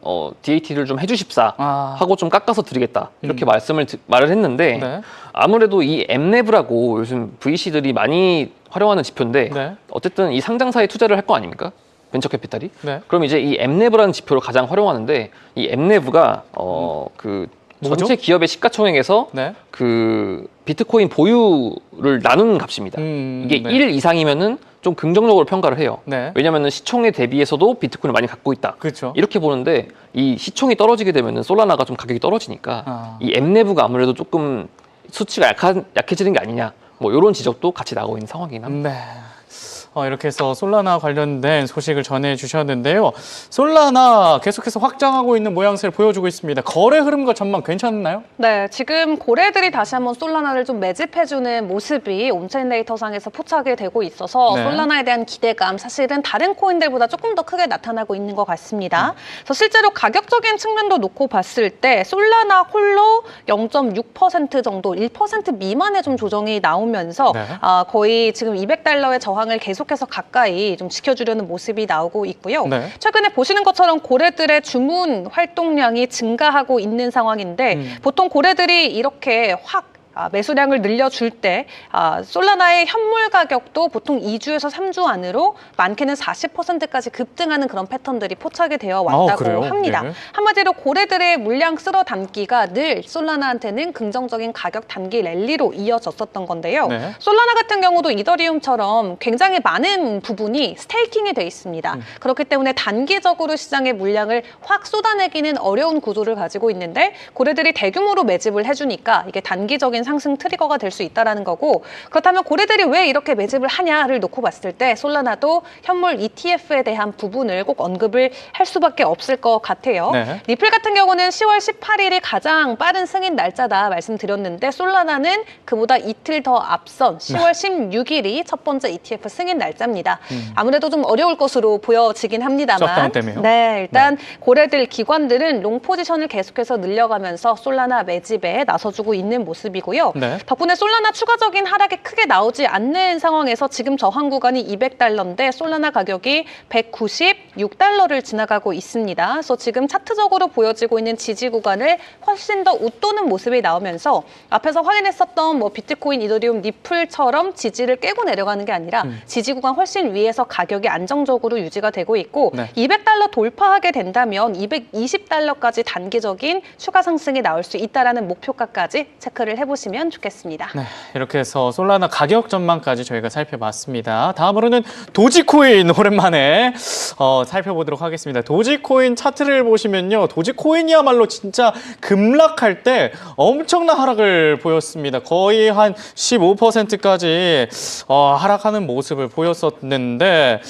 DAT를 좀 해주십사 하고 좀 깎아서 드리겠다 이렇게 말을 했는데 네. 아무래도 이 엠레브라고 요즘 VC들이 많이 활용하는 지표인데 네. 어쨌든 이 상장사에 투자를 할 거 아닙니까? 벤처 캐피탈이. 네. 그럼 이제 이 엠레브라는 지표를 가장 활용하는데 이 엠레브가 그 뭐죠? 전체 기업의 시가총액에서 네. 그 비트코인 보유를 나눈 값입니다. 이게 네. 1 이상이면은 좀 긍정적으로 평가를 해요. 네. 왜냐면은 시총에 대비해서도 비트코인을 많이 갖고 있다. 그렇죠. 이렇게 보는데 이 시총이 떨어지게 되면은 솔라나가 좀 가격이 떨어지니까 이 엠레브가 아무래도 조금 수치가 약해지는 게 아니냐. 뭐 이런 지적도 같이 나오고 있는 상황이긴 합니다. 네. 이렇게 해서 솔라나 관련된 소식을 전해주셨는데요. 솔라나 계속해서 확장하고 있는 모양새를 보여주고 있습니다. 거래 흐름과 전망 괜찮나요? 네, 지금 고래들이 다시 한번 솔라나를 좀 매집해주는 모습이 온체인 데이터상에서 포착이 되고 있어서 네. 솔라나에 대한 기대감 사실은 다른 코인들보다 조금 더 크게 나타나고 있는 것 같습니다. 그래서 실제로 가격적인 측면도 놓고 봤을 때 솔라나 홀로 0.6% 정도, 1% 미만의 좀 조정이 나오면서 네. 거의 지금 $200의 저항을 계속해서 가까이 좀 지켜주려는 모습이 나오고 있고요. 네. 최근에 보시는 것처럼 고래들의 주문 활동량이 증가하고 있는 상황인데 보통 고래들이 이렇게 확 매수량을 늘려줄 때 솔라나의 현물 가격도 보통 2주에서 3주 안으로 많게는 40%까지 급등하는 그런 패턴들이 포착이 되어 왔다고 그래요? 합니다. 네. 한마디로 고래들의 물량 쓸어 담기가 늘 솔라나한테는 긍정적인 가격 단기 랠리로 이어졌었던 건데요. 네. 솔라나 같은 경우도 이더리움처럼 굉장히 많은 부분이 스테이킹이 돼 있습니다. 그렇기 때문에 단기적으로 시장의 물량을 확 쏟아내기는 어려운 구조를 가지고 있는데 고래들이 대규모로 매집을 해주니까 이게 단기적인 상승 트리거가 될 수 있다는 거고 그렇다면 고래들이 왜 이렇게 매집을 하냐를 놓고 봤을 때 솔라나도 현물 ETF에 대한 부분을 꼭 언급을 할 수밖에 없을 것 같아요. 네. 리플 같은 경우는 10월 18일이 가장 빠른 승인 날짜다 말씀드렸는데 솔라나는 그보다 이틀 더 앞선 10월 16일이 첫 번째 ETF 승인 날짜입니다. 아무래도 좀 어려울 것으로 보여지긴 합니다만 셧다운 때문에요? 네, 일단 고래들 기관들은 롱 포지션을 계속해서 늘려가면서 솔라나 매집에 나서주고 있는 모습이고요. 네. 덕분에 솔라나 추가적인 하락이 크게 나오지 않는 상황에서 지금 저항 구간이 $200인데 솔라나 가격이 $196를 지나가고 있습니다. 그래서 지금 차트적으로 보여지고 있는 지지 구간을 훨씬 더 웃도는 모습이 나오면서 앞에서 확인했었던 뭐 비트코인, 이더리움, 리플처럼 지지를 깨고 내려가는 게 아니라 지지 구간 훨씬 위에서 가격이 안정적으로 유지가 되고 있고 네. $200 돌파하게 된다면 $220까지 단기적인 추가 상승이 나올 수 있다라는 목표가까지 체크를 해보시면 좋겠습니다. 네, 이렇게 해서 솔라나 가격 전망까지 저희가 살펴봤습니다. 다음으로는 도지코인 오랜만에 살펴보도록 하겠습니다. 도지코인 차트를 보시면요. 도지코인이야말로 진짜 급락할 때 엄청난 하락을 보였습니다. 거의 한 15%까지 하락하는 모습을 보였었는데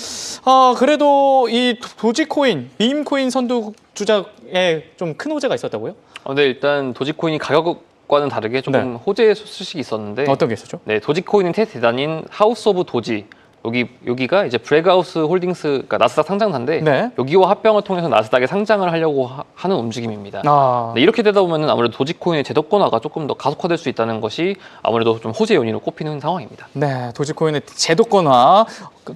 그래도 이 도지코인, 밈코인 선두주자에 좀 큰 호재가 있었다고요? 네, 일단 도지코인이 가격과는 다르게 조금 네. 호재 소식이 있었는데 어떤 게 있었죠? 네, 도지코인의 대단인 하우스 오브 도지 여기가 이제 브레그하우스 홀딩스, 그러니까 나스닥 상장사인데 네. 여기와 합병을 통해서 나스닥에 상장을 하려고 하는 움직임입니다. 아, 네, 이렇게 되다 보면 아무래도 도지코인의 제도권화가 조금 더 가속화될 수 있다는 것이 아무래도 좀 호재 요인으로 꼽히는 상황입니다. 네, 도지코인의 제도권화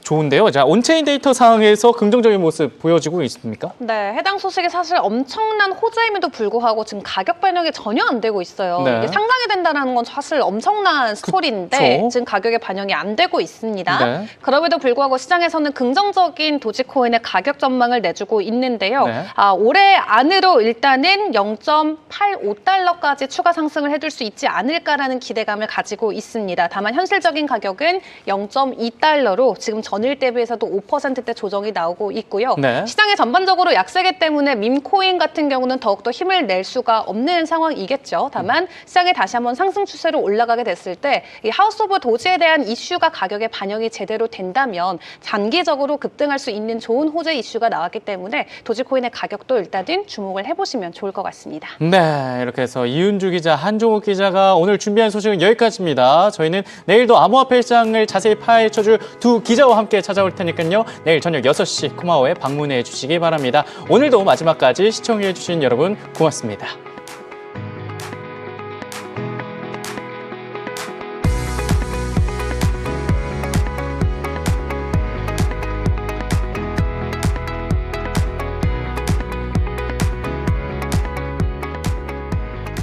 좋은데요. 자, 온체인 데이터 상황에서 긍정적인 모습 보여지고 있습니까? 네, 해당 소식이 사실 엄청난 호재임에도 불구하고 지금 가격 반영이 전혀 안 되고 있어요. 네. 이게 상장이 된다는 건 사실 엄청난 스토리인데 그쵸. 지금 가격에 반영이 안 되고 있습니다. 네. 그럼에도 불구하고 시장에서는 긍정적인 도지코인의 가격 전망을 내주고 있는데요. 네. 올해 안으로 일단은 0.85달러까지 추가 상승을 해줄 수 있지 않을까라는 기대감을 가지고 있습니다. 다만 현실적인 가격은 0.2달러로 지금 전일 대비해서도 5%대 조정이 나오고 있고요. 네. 시장이 전반적으로 약세기 때문에 밈코인 같은 경우는 더욱더 힘을 낼 수가 없는 상황이겠죠. 다만 시장이 다시 한번 상승 추세로 올라가게 됐을 때 이 하우스 오브 도지에 대한 이슈가 가격에 반영이 제대로 된다면 단기적으로 급등할 수 있는 좋은 호재 이슈가 나왔기 때문에 도지코인의 가격도 일단은 주목을 해보시면 좋을 것 같습니다. 네, 이렇게 해서 이윤주 기자, 한종욱 기자가 오늘 준비한 소식은 여기까지입니다. 저희는 내일도 암호화폐 시장을 자세히 파헤쳐줄 두 기자와 함께 찾아올 테니까요. 내일 저녁 6시 코마오에 방문해 주시기 바랍니다. 오늘도 마지막까지 시청해 주신 여러분 고맙습니다.